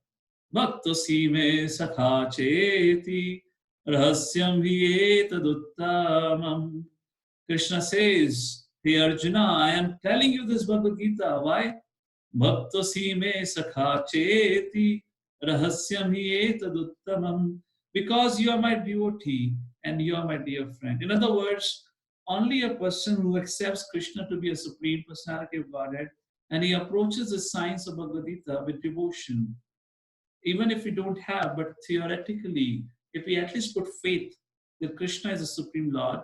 S1: bhaktasi me sakha cheti rahasyam vietaduttamam. Krishna says, hey Arjuna, I am telling you this Bhagavad Gita. Why? Bhaktasi me sakha cheti rahasyam vietaduttamam. Because you are my devotee and you are my dear friend. In other words, only a person who accepts Krishna to be a supreme personality of Godhead and he approaches the science of Bhagavad Gita with devotion, even if we don't have, but theoretically, if we at least put faith that Krishna is the supreme Lord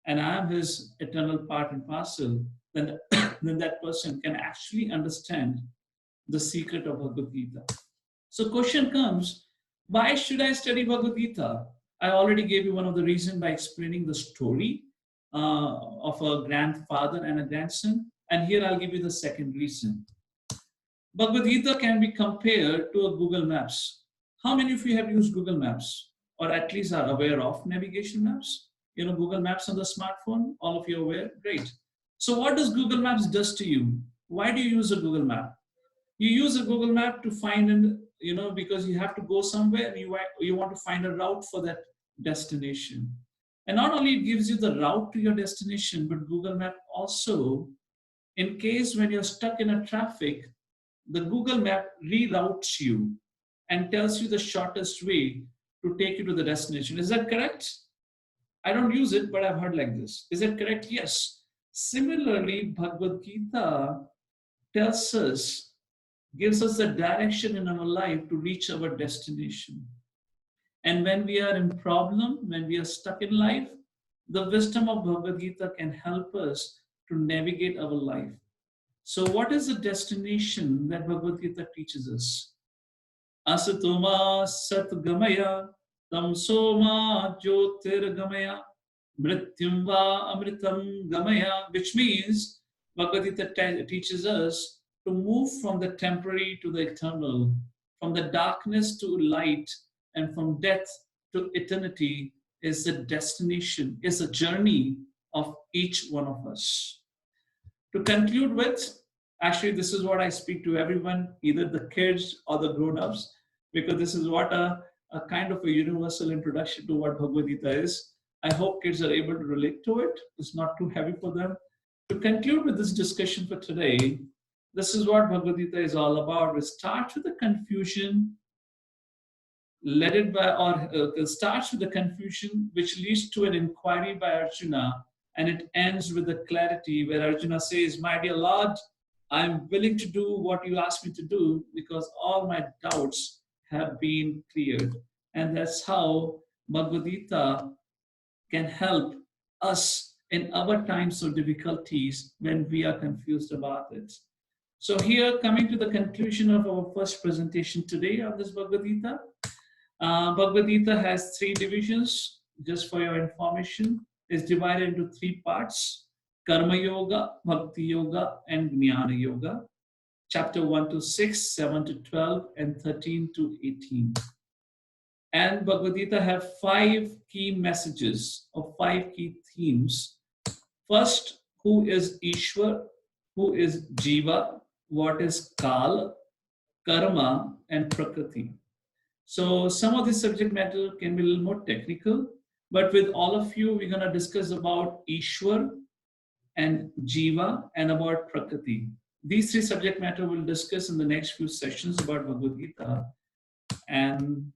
S1: and I am his eternal part and parcel, then, then that person can actually understand the secret of Bhagavad Gita. So question comes, why should I study Bhagavad Gita? I already gave you one of the reasons by explaining the story of a grandfather and a grandson. And here I'll give you the second reason. Bhagavad Gita can be compared to a Google Maps. How many of you have used Google Maps or at least are aware of navigation maps? You know, Google Maps on the smartphone, all of you are aware? Great. So what does Google Maps does to you? Why do you use a Google Map? You use a Google Map to find, because you have to go somewhere and you want to find a route for that destination. And not only it gives you the route to your destination, but Google Map also, in case when you're stuck in a traffic, the Google Map reroutes you and tells you the shortest way to take you to the destination. Is that correct? I don't use it, but I've heard like this. Is that correct? Yes. Similarly, Bhagavad Gita tells us, gives us the direction in our life to reach our destination. And when we are in problem, when we are stuck in life, the wisdom of Bhagavad Gita can help us to navigate our life. So what is the destination that Bhagavad Gita teaches us? Asatoma satgamaya tamsoma jyotirgamaya mrityum va amritam gamaya, which means Bhagavad Gita teaches us to move from the temporary to the eternal, from the darkness to light, and from death to eternity is the destination, is a journey of each one of us. To conclude with, actually this is what I speak to everyone, either the kids or the grown-ups, because this is what a kind of a universal introduction to what Bhagavad Gita is. I hope kids are able to relate to it. It's not too heavy for them. To conclude with this discussion for today, this is what Bhagavad Gita is all about. It starts with the confusion, starts with the confusion, which leads to an inquiry by Arjuna, and it ends with the clarity where Arjuna says, my dear Lord, I'm willing to do what you asked me to do because all my doubts have been cleared. And that's how Bhagavad Gita can help us in our times of difficulties when we are confused about it. So here, coming to the conclusion of our first presentation today on this Bhagavad Gita. Bhagavad Gita has 3 divisions, just for your information. It's divided into 3 parts: Karma Yoga, Bhakti Yoga, and Jnana Yoga. Chapter 1 to 6, 7 to 12, and 13 to 18. And Bhagavad Gita have 5 key messages or 5 key themes. First, who is Ishwar, who is Jiva, what is Kal, Karma, and Prakriti. So some of this subject matter can be a little more technical, but with all of you, we're going to discuss about Ishwar and Jiva and about Prakriti. These 3 subject matter we'll discuss in the next few sessions about Bhagavad Gita. And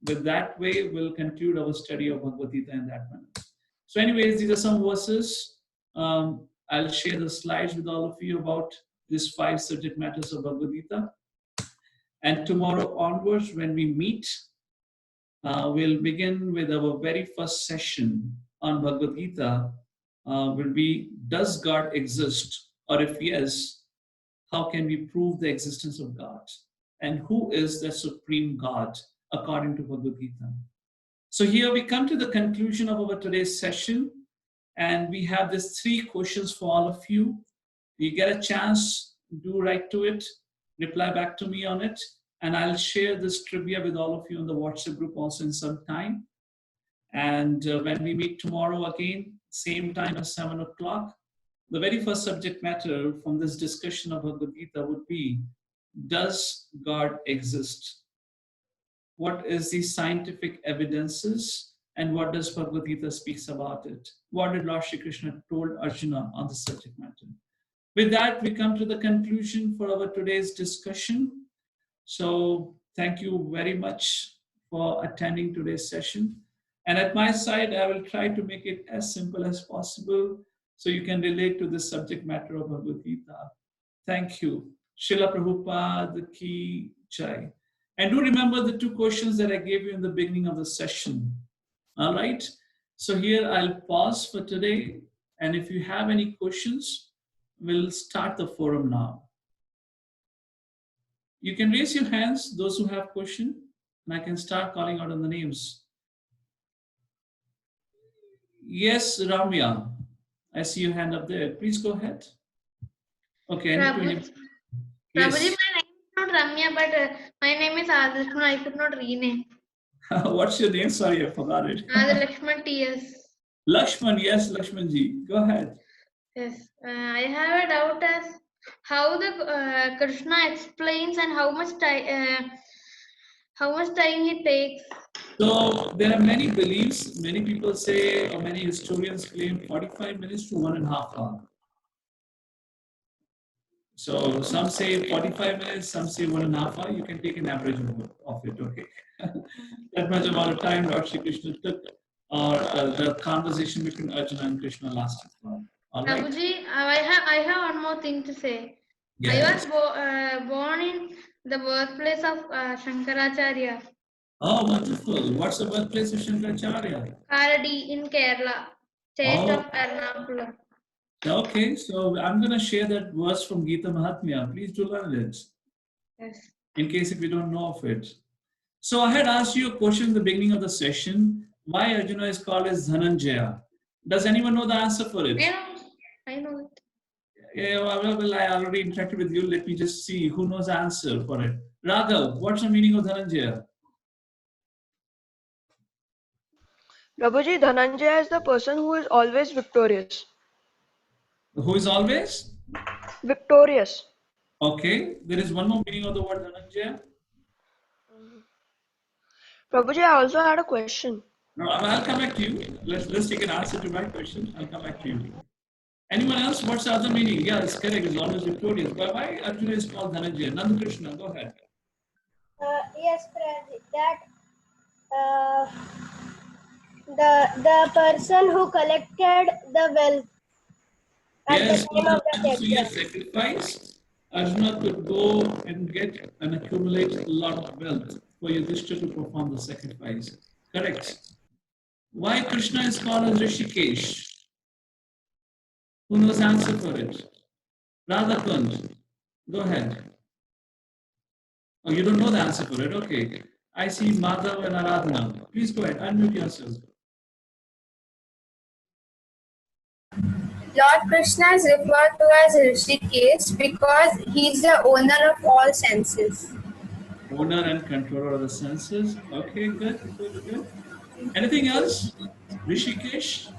S1: with that way, we'll conclude our study of Bhagavad Gita in that manner. So anyways, these are some verses. I'll share the slides with all of you about these 5 subject matters of Bhagavad Gita. And tomorrow onwards, when we meet, we'll begin with our very first session on Bhagavad Gita. Will be, does God exist? Or if yes, how can we prove the existence of God? And who is the supreme God according to Bhagavad Gita? So here we come to the conclusion of our today's session. And we have these 3 questions for all of you. You get a chance, do write to it. reply back to me on it. And I'll share this trivia with all of you in the WhatsApp group also in some time. And when we meet tomorrow again, same time as 7 o'clock, the very first subject matter from this discussion of Bhagavad Gita would be, does God exist? What is the scientific evidences and what does Bhagavad Gita speaks about it? What did Lord Shri Krishna told Arjuna on the subject matter? With that, we come to the conclusion for our today's discussion. So thank you very much for attending today's session. And at my side, I will try to make it as simple as possible so you can relate to the subject matter of Bhagavad Gita. Thank you. Srila Prabhupada Ki Jai. And do remember the 2 questions that I gave you in the beginning of the session. All right. So here I'll pause for today. And if you have any questions, we'll start the forum now. You can raise your hands, those who have questions, and I can start calling out on the names. Yes, Ramya. I see your hand up there. Please go ahead. Okay.
S2: Prabhuji,
S1: Yes.
S2: my name is not Ramya, but my name is Adarshman. I could not rename.
S1: What's your name? Sorry, I forgot it.
S2: Lakshman T.S.
S1: Lakshman, yes, Lakshmanji. Go ahead.
S2: Yes, I have a doubt as how the Krishna explains and how much time he takes.
S1: So there are many beliefs. Many people say, or many historians claim 45 minutes to 1.5 hours. So some say 45 minutes, some say 1.5 hours. You can take an average of it, okay? That much amount of time Lord Shri Krishna took, or the conversation between Arjuna and Krishna lasted for. All right.
S2: Prabhuji, I have one more thing to say.
S1: Yes.
S2: I was born in the birthplace of Shankaracharya.
S1: Oh, wonderful. What's the birthplace of Shankaracharya?
S2: Karadi in Kerala, state of Ernakulam.
S1: Okay, so I'm going to share that verse from Gita Mahatmya. Please do learn it.
S2: Yes.
S1: In case if you don't know of it. So I had asked you a question in the beginning of the session. Why Arjuna is called as Dhananjaya? Does anyone know the answer for it?
S2: I know it.
S1: Yeah, well, I already interacted with you. Let me just see who knows the answer for it. Raghav, what's the meaning of Dhananjaya?
S3: Prabhuji, Dhananjaya is the person who is always victorious.
S1: Who is always?
S3: Victorious.
S1: Okay, there is one more meaning of the word Dhananjaya.
S3: Prabhuji, I also had a question.
S1: No, I'll come back to you. Let's take an answer to my question. I'll come back to you. Anyone else? What's the other meaning? Yeah, it's correct. It's always victorious. But why Arjuna is called Dhananjaya? Nandakrishna, go ahead.
S4: Yes, that the person who collected the wealth at
S1: Yes,
S4: the time of the
S1: Anasuya
S4: death.
S1: sacrifice, Arjuna could go and get and accumulate a lot of wealth for Yudhishthira to perform the sacrifice. Correct. Why Krishna is called as Rishikesh? Who knows the answer for it? Radhakund, go ahead. Oh, you don't know the answer for it. Okay. I see Madhav and Aradhana. Please go ahead. Unmute yourselves.
S5: Lord Krishna is referred to as Rishikesh because he is the owner of all senses.
S1: Owner and controller of the senses. Okay, good, good, good. Anything else? Rishikesh?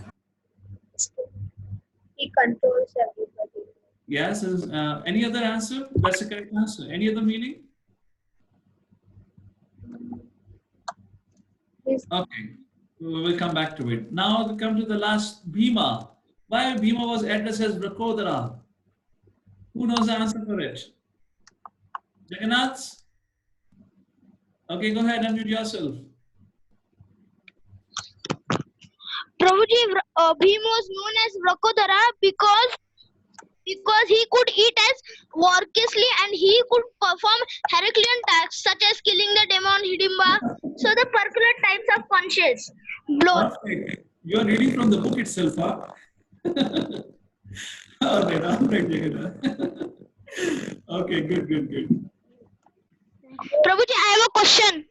S5: He controls everybody.
S1: Yes. Any other answer? That's the correct answer. Any other meaning?
S5: Yes.
S1: Okay. We will come back to it. Now we come to the last Bhima. Why Bhima was addressed as Vrakodara? Who knows the answer for it? Jagannath? Okay, go ahead and mute yourself.
S6: Prabhuji, Bhima was known as Vrakodara because he could eat as voraciously and he could perform Herculean tasks such as killing the demon Hidimba. So the particular types of punches. Blow.
S1: Perfect. You are reading from the book itself, huh? All right, Jagannath. Okay, good, good, good.
S6: Prabhuji, I have a question.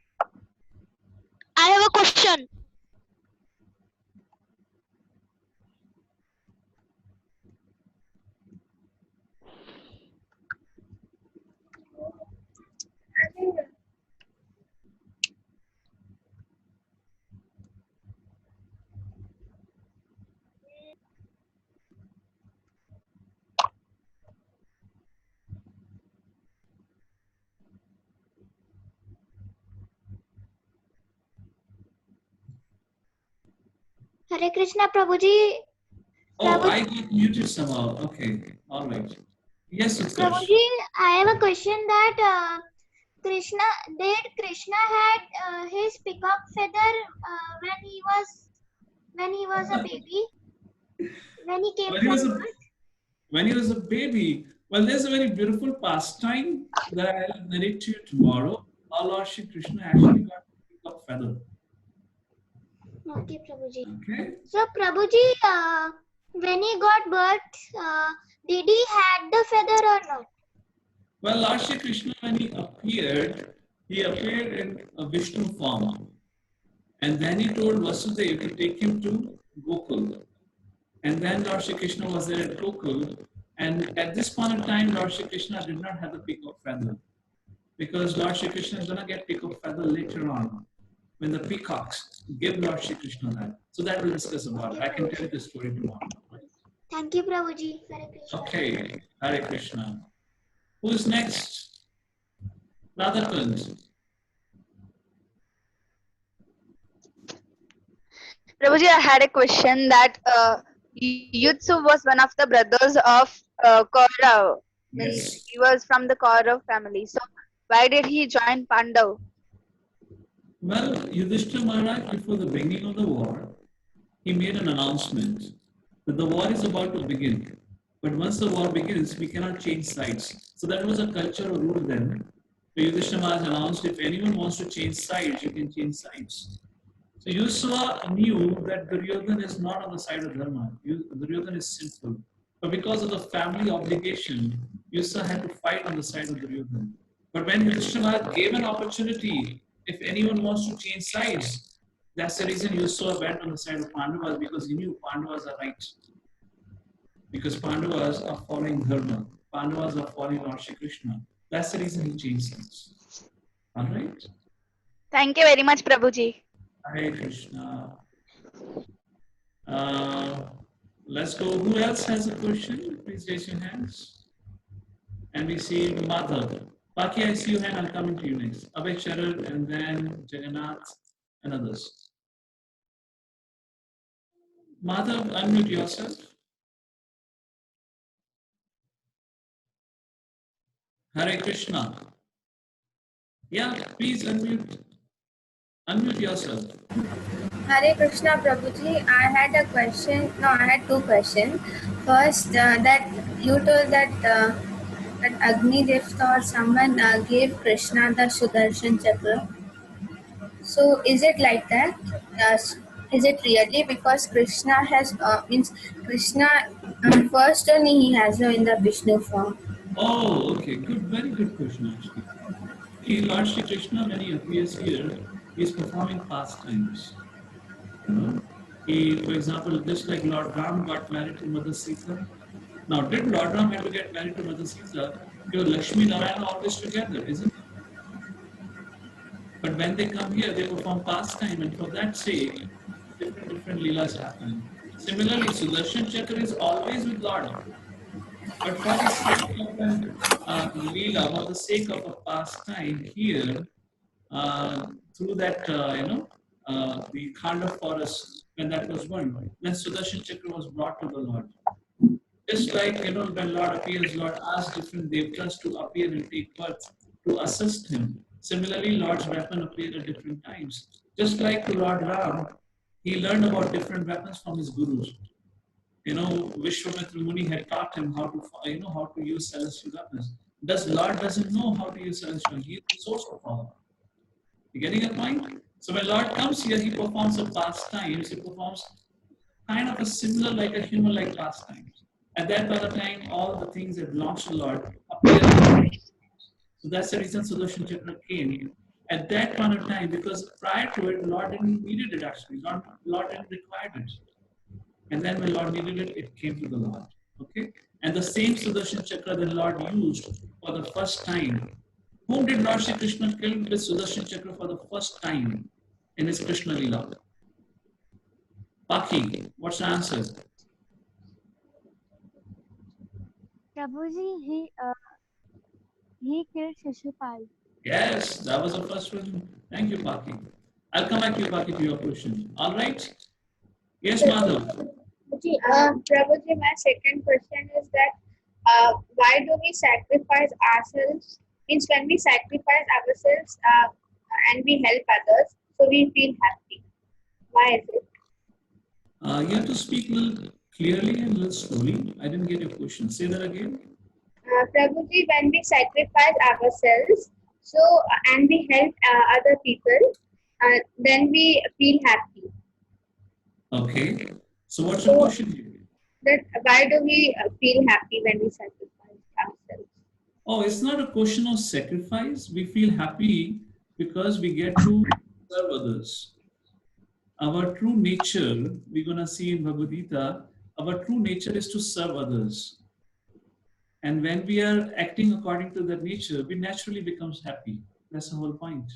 S7: Hare Krishna, Prabhuji.
S1: Oh, I got muted somehow. Okay, all right. Yes, Utkarsh.
S7: Prabhuji, I have a question that Krishna had his peacock feather when he was a baby, when he came
S1: When he
S7: from
S1: was a
S7: birth.
S1: when he was a baby. Well, there's a very beautiful pastime that I'll narrate to you tomorrow. How Lord Shri Krishna actually got a peacock feather.
S7: Okay, Prabhuji.
S1: Okay.
S7: So Prabhuji, when he got birth, did he had the feather or not?
S1: Well, Lord Shri Krishna, when he appeared in a Vishnu form. And then he told Vasudeva to take him to Gokul. And then Lord Shri Krishna was there at Gokul. And at this point in time, Lord Shri Krishna did not have the peacock feather. Because Lord Shri Krishna is going to get peacock feather later on, when the peacocks give Lord Shri Krishna that. So that we'll discuss about it. I can tell you the story tomorrow.
S7: Thank you, Prabhuji. Hare Krishna.
S1: Okay, Hare Krishna. Who's next? Radhakund.
S8: Prabhuji, I had a question that Yutsu was one of the brothers of Kaurav. Means
S1: Yes.
S8: he was from the Kaurav family. So why did he join Pandav?
S1: Well, Yudhishthira Maharaj, before the beginning of the war, he made an announcement that the war is about to begin. But once the war begins, we cannot change sides. So that was a cultural rule then. So Yudhishthira Maharaj announced, if anyone wants to change sides, you can change sides. So Yusva knew that Duryodhana is not on the side of Dharma. Duryodhana is sinful. But because of the family obligation, Yusva had to fight on the side of Duryodhana. But when Yudhishthira Maharaj gave an opportunity, if anyone wants to change sides, that's the reason Yusva went on the side of Pandavas, because he knew Pandavas are right. Because Pandavas are following Dharma. Pandavas are following Lord Shri Krishna. That's the reason he changed sides. All right?
S8: Thank you very much, Prabhuji.
S1: Hare Krishna. Let's go. Who else has a question? Please raise your hands. And we see Madhav. Baki, I see your hand. I'll come into you next. Abhay Sharad and then Jagannath and others. Madhav, unmute yourself. Hare Krishna. Yeah, please unmute. Unmute yourself.
S5: Hare Krishna Prabhuji, I had a question. No, I had two questions. First, that you told that Agni Devta or someone gave Krishna the Sudarshan Chakra. So is it like that? Is it really? Because Krishna has means Krishna first only he has in the Vishnu form.
S1: Oh, okay. Good, very good question actually. See, Lord Shri Krishna, when he appears here, he is performing pastimes. You know, he, for example, just like Lord Ram got married to Mother Sita. Now, did Lord Ram ever get married to Mother Sita? Your Lakshmi Narayana always together, isn't it? But when they come here, they perform pastime, and for that sake, different leelas happen. Similarly, Sudarshan Chakra is always with Lord. But for the sake of an leela, for the sake of a pastime here, through that, the Khanda forest, when that was burned, then Sudarshan Chakra was brought to the Lord. Just like, when Lord appears, Lord asks different devtas to appear and take birth to assist him. Similarly, Lord's weapon appeared at different times. Just like to Lord Ram, he learned about different weapons from his gurus. Vishwamitra Muni had taught him how to use celestial weapons. Lord doesn't know how to use celestial? He is the source of power. You getting a point? So when Lord comes here, he performs a pastimes. He performs kind of a similar like a human-like pastimes. At that point of time, all the things that belongs to Lord appear. So that's the reason Sudarshan Chakra came. At that point of time, because prior to it, Lord didn't needed it actually. Lord didn't require it. And then when Lord needed it, it came to the Lord. Okay? And the same Sudarshan Chakra that Lord used for the first time. Whom did Lord Shri Krishna kill with Sudarshan Chakra for the first time in his Krishna Leela? Paki, what's the answer?
S7: Prabhuji, he killed Shishupal.
S1: Yes, that was the first one. Thank you, Paki. I'll come back to you, Paki, to your question. All right? Yes, Madhav.
S5: Prabhuji, my second question is that why do we sacrifice ourselves? Means when we sacrifice ourselves and we help others, so we feel happy. Why is it?
S1: You have to speak a little clearly and a little slowly. I didn't get your question. Say that again.
S5: Prabhuji, when we sacrifice ourselves, so and we help other people, then we feel happy.
S1: Okay. So what's your question here?
S5: That why do we feel happy when we sacrifice ourselves?
S1: Oh, it's not a question of sacrifice. We feel happy because we get to serve others. Our true nature, we're going to see in Bhagavad Gita, our true nature is to serve others. And when we are acting according to that nature, we naturally becomes happy. That's the whole point.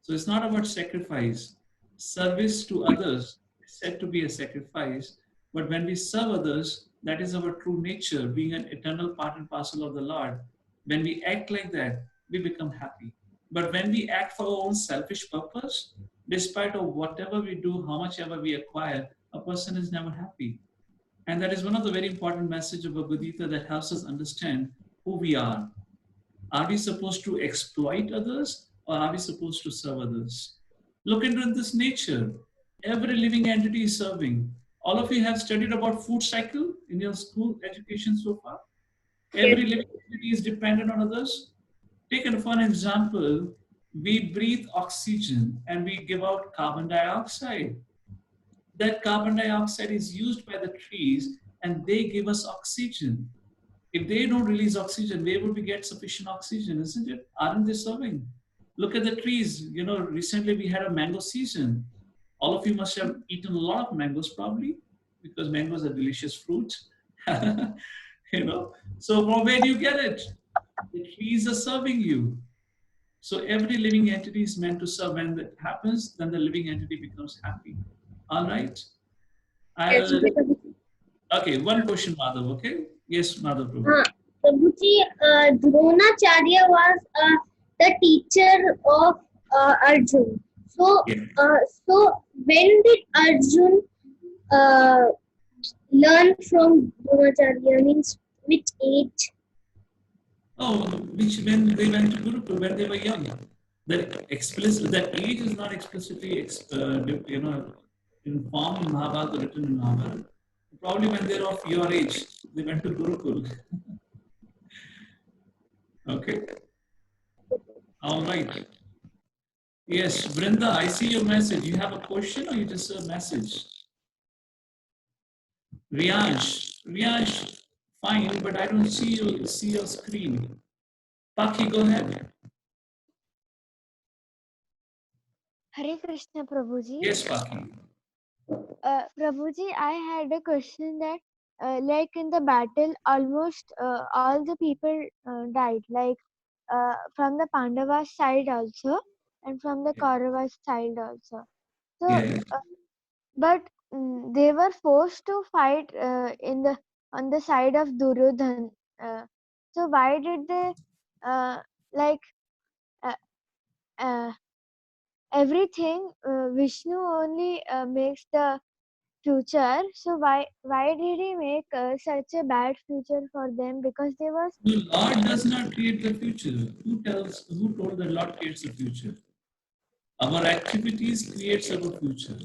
S1: So it's not about sacrifice. Service to others is said to be a sacrifice, but when we serve others, that is our true nature, being an eternal part and parcel of the Lord. When we act like that, we become happy. But when we act for our own selfish purpose, despite of whatever we do, how much ever we acquire, a person is never happy. And that is one of the very important messages of Bhagavad Gita that helps us understand who we are. Are we supposed to exploit others or are we supposed to serve others? Look into this nature. Every living entity is serving. All of you have studied about food cycle in your school education so far. Every living entity is dependent on others. Take it for an example, we breathe oxygen and we give out carbon dioxide. That carbon dioxide is used by the trees and they give us oxygen. If they don't release oxygen, where would we get sufficient oxygen, isn't it? Aren't they serving? Look at the trees. You know, recently we had a mango season. All of you must have eaten a lot of mangoes probably because mangoes are delicious fruits. You know, so from where do you get it? The trees are serving you. So every living entity is meant to serve. When that happens, then the living entity becomes happy. All right? Okay, one question, Madhav, okay? Yes, Madhav.
S7: Prabhuji, Dronacharya was the teacher of Arjun. So, so when did Arjun learn from Dronacharya? Means which age?
S1: Oh, which when they went to Gurukul, when they were young. That age is not explicitly, informed in Mahabharata, written in Mahabharata. Probably when they're of your age, they went to Gurukul. Okay. All right. Yes, Brinda, I see your message. You have a question or you just a message? Riyansh, fine, but I don't see your screen. Paki, go ahead.
S9: Hare Krishna, Prabhuji.
S1: Yes, Paki.
S9: Prabhuji, I had a question that, like in the battle, almost all the people died, like from the Pandavas side also, and from the Kauravas side also. So,
S1: Yes.
S9: but they were forced to fight on the side of Duryodhan. So why did they like everything? Vishnu only makes the future. So why did he make such a bad future for them? Because they was
S1: The Lord does not create the future. Who told the Lord creates the future? Our activities creates our future.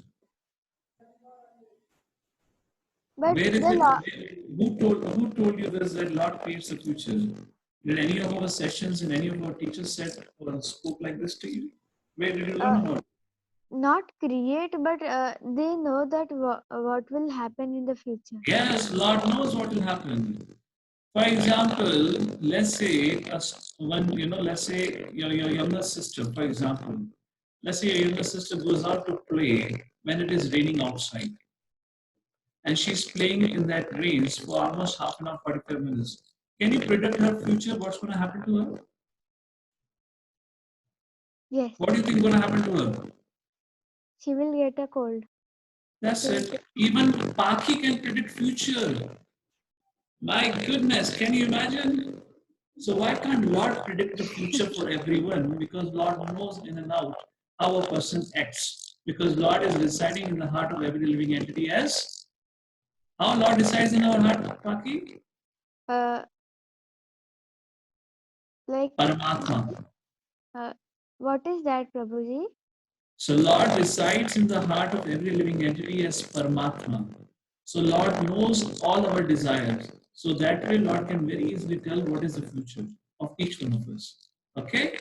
S9: but
S1: Where is
S9: the
S1: it? Who told you this that Lord creates the future? Did any of our sessions and any of our teachers said or spoke like this to you? Where did you learn about it?
S9: not create, but they know that what will happen in the future.
S1: Yes, Lord knows what will happen. For example, let's say let's say your younger sister, for example, let's say your younger sister goes out to play when it is raining outside. And she's playing in that rain for almost half an hour, 45 minutes. Can you predict her future? What's going to happen to her?
S9: Yes.
S1: What do you think is going to happen to her?
S9: She will get a cold.
S1: That's it. Even Paki can predict future. My goodness, can you imagine? So why can't Lord predict the future for everyone? Because Lord knows in and out how a person acts. Because Lord is residing in the heart of every living entity as how Lord resides in our heart, Paki?
S9: Like,
S1: Paramatma.
S9: what is that, Prabhuji?
S1: So Lord resides in the heart of every living entity as Paramatma. So Lord knows all our desires. So that way Lord can very easily tell what is the future of each one of us. Okay?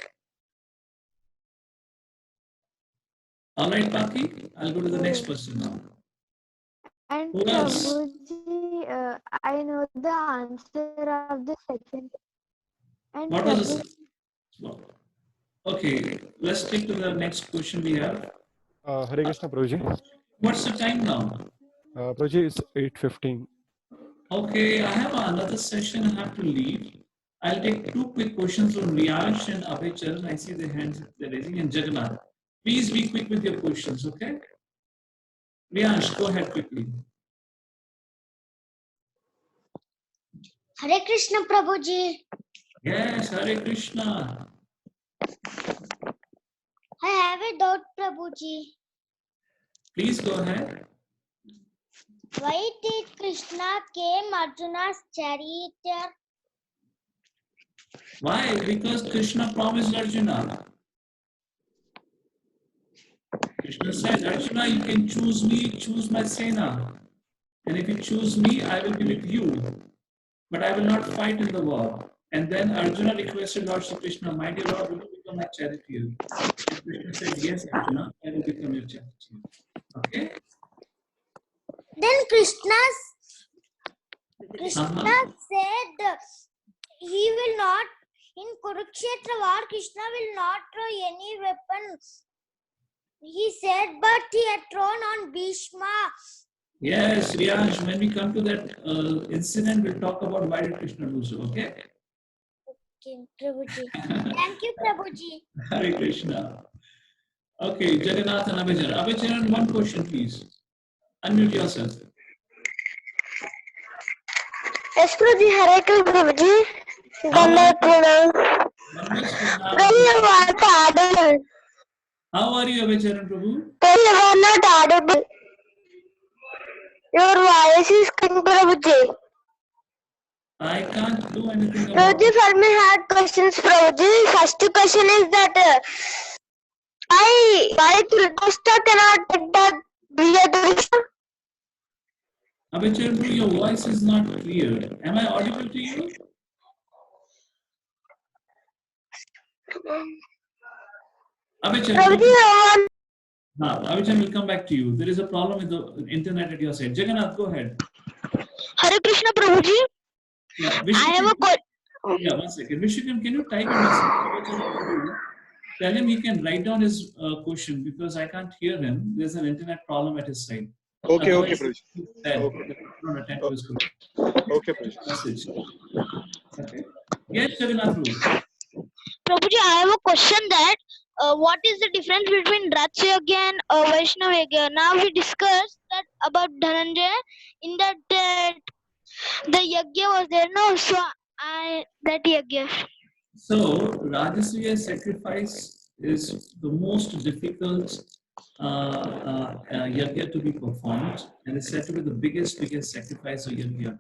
S1: All right, Paki. I'll go to the next person now.
S9: And
S1: Who else?
S9: Prabhuji, I know the answer of the second. And
S1: What was
S9: Prabhuji,
S1: the... Okay, let's take to the next question we have.
S10: Hare Krishna, Prabhuji.
S1: What's the time now?
S10: Prabhuji, it's 8:15.
S1: Okay, I have another session I have to lead. I'll take two quick questions from Riyash and Abhay. I see their hands they're raising, and Jagannath. Please be quick with your questions, okay? Riyash, go ahead quickly.
S7: Hare Krishna Prabhuji.
S1: Yes, Hare Krishna.
S7: I have a doubt Prabhuji.
S1: Please go ahead.
S7: Why did Krishna came Arjuna's charioteer?
S1: Why? Because Krishna promised Arjuna. Krishna said, Arjuna, you can choose me, choose my Sena. And if you choose me, I will be with you. But I will not fight in the war. And then Arjuna requested Lord Shri Krishna, my dear Lord, will you become my charioteer? And Krishna said, yes, Arjuna, I will become your charioteer. Okay?
S7: Then Krishna said he will not, in Kurukshetra war, Krishna will not throw any weapons. He said, but he had thrown on Bhishma.
S1: Yes, Riyash, when we come to that incident, we'll talk about why did Krishna do so, okay?
S7: Okay, Prabhuji. Thank you, Prabhuji.
S1: Hare Krishna. Okay, Jagannath and Abhicharan. Abhicharan, one question, please. Unmute yourself.
S6: Yes, Prabhuji, Hare Krishna, Prabhuji.
S1: How are you, Abhicharan Prabhu?
S6: You are not audible. Your voice is coming, Prabhuji.
S1: I can't do anything about
S6: Prabhuji, for me, hard questions, Prabhuji. First question is that why Dhritarashtra cannot take the Vijayadurga?
S1: Abhicharan Prabhu, your voice is not clear. Am I audible to you? Abhicharan Prabhu. Abhicharan will come back to you. There is a problem with the internet at your side. Jagannath, go ahead.
S6: Hare Krishna, Prabhuji.
S1: Yeah,
S6: I have a question.
S1: Yeah, 1 second. Vishnu, can you type a message? Tell him he can write down his question because I can't hear him. There's an internet problem at his side.
S10: Okay,
S1: Otherwise,
S10: okay, Prabhuji.
S1: Not attend to his question.
S10: Okay, Prabhuji.
S1: Message. Okay. Yes, Jagannath Prabhu.
S6: Prabhuji, I have a question that what is the difference between Raja Yagya and Vaishnava Yagya? Now we discussed that about Dhananjaya. In that the Yagya was there, no? So that Yagya.
S1: So, Rajasuya sacrifice is the most difficult yagya to be performed and is said to be the biggest sacrifice of yagya.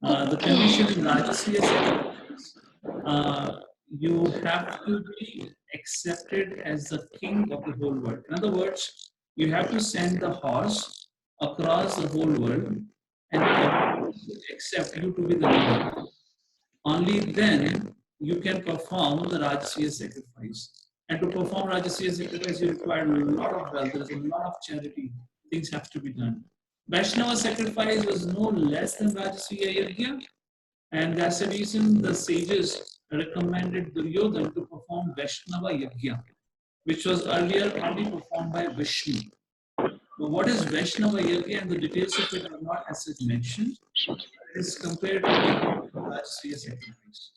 S1: The condition in Rajasuya sacrifice, you have to be accepted as the king of the whole world. In other words, you have to send the horse across the whole world and everyone should accept you to be the leader. Only then you can perform the Rajasuya sacrifice. And to perform Rajasuya sacrifice, you require a lot of wealth. There is a lot of charity. Things have to be done. Vaishnava sacrifice was no less than Rajasuya yagya. And that's the reason the sages recommended Duryodhana to perform Vaishnava yagya, which was earlier only performed by Vishnu. But what is Vaishnava yagya and the details of it are not as such mentioned. It is compared to the Rajasuya sacrifice.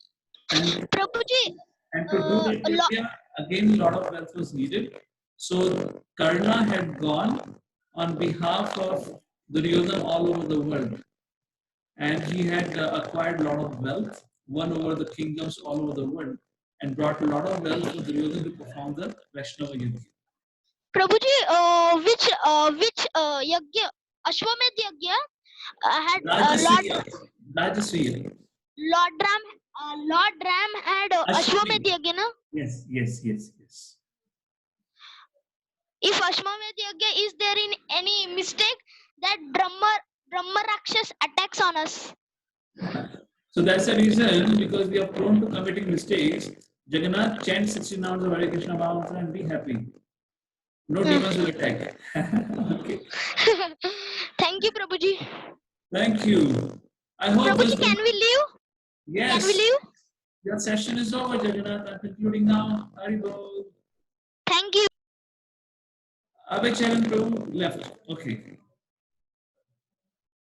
S1: And to do that yagya, again a lot of wealth was needed. So Karna had gone on behalf of Duryodhana all over the world. And he had acquired a lot of wealth, won over the kingdoms all over the world, and brought a lot of wealth to Duryodhana to perform the Vaishnava yagya.
S6: Prabhuji, which yagya, Ashwamedh yagya had
S1: Rajasriya.
S6: Lord Ram had Ashwamedh yagya, na?
S1: Yes, yes, yes, yes.
S6: If Ashwamedh yagya is there in any mistake, that Brahma Rakshas attacks on us.
S1: So that's the reason, because we are prone to committing mistakes. Jagannath, chant 16 hours of Hare Krishna Mahamantra and be happy. No demons will attack. Okay.
S6: Thank you, Prabhuji.
S1: Thank you. I hope
S6: Prabhuji, can we leave?
S1: Yes.
S6: Can we leave?
S1: Your session is over, Jagannath. I'm concluding now. Haribol.
S6: Thank you.
S1: Abhay Charan Prabhu left. Okay.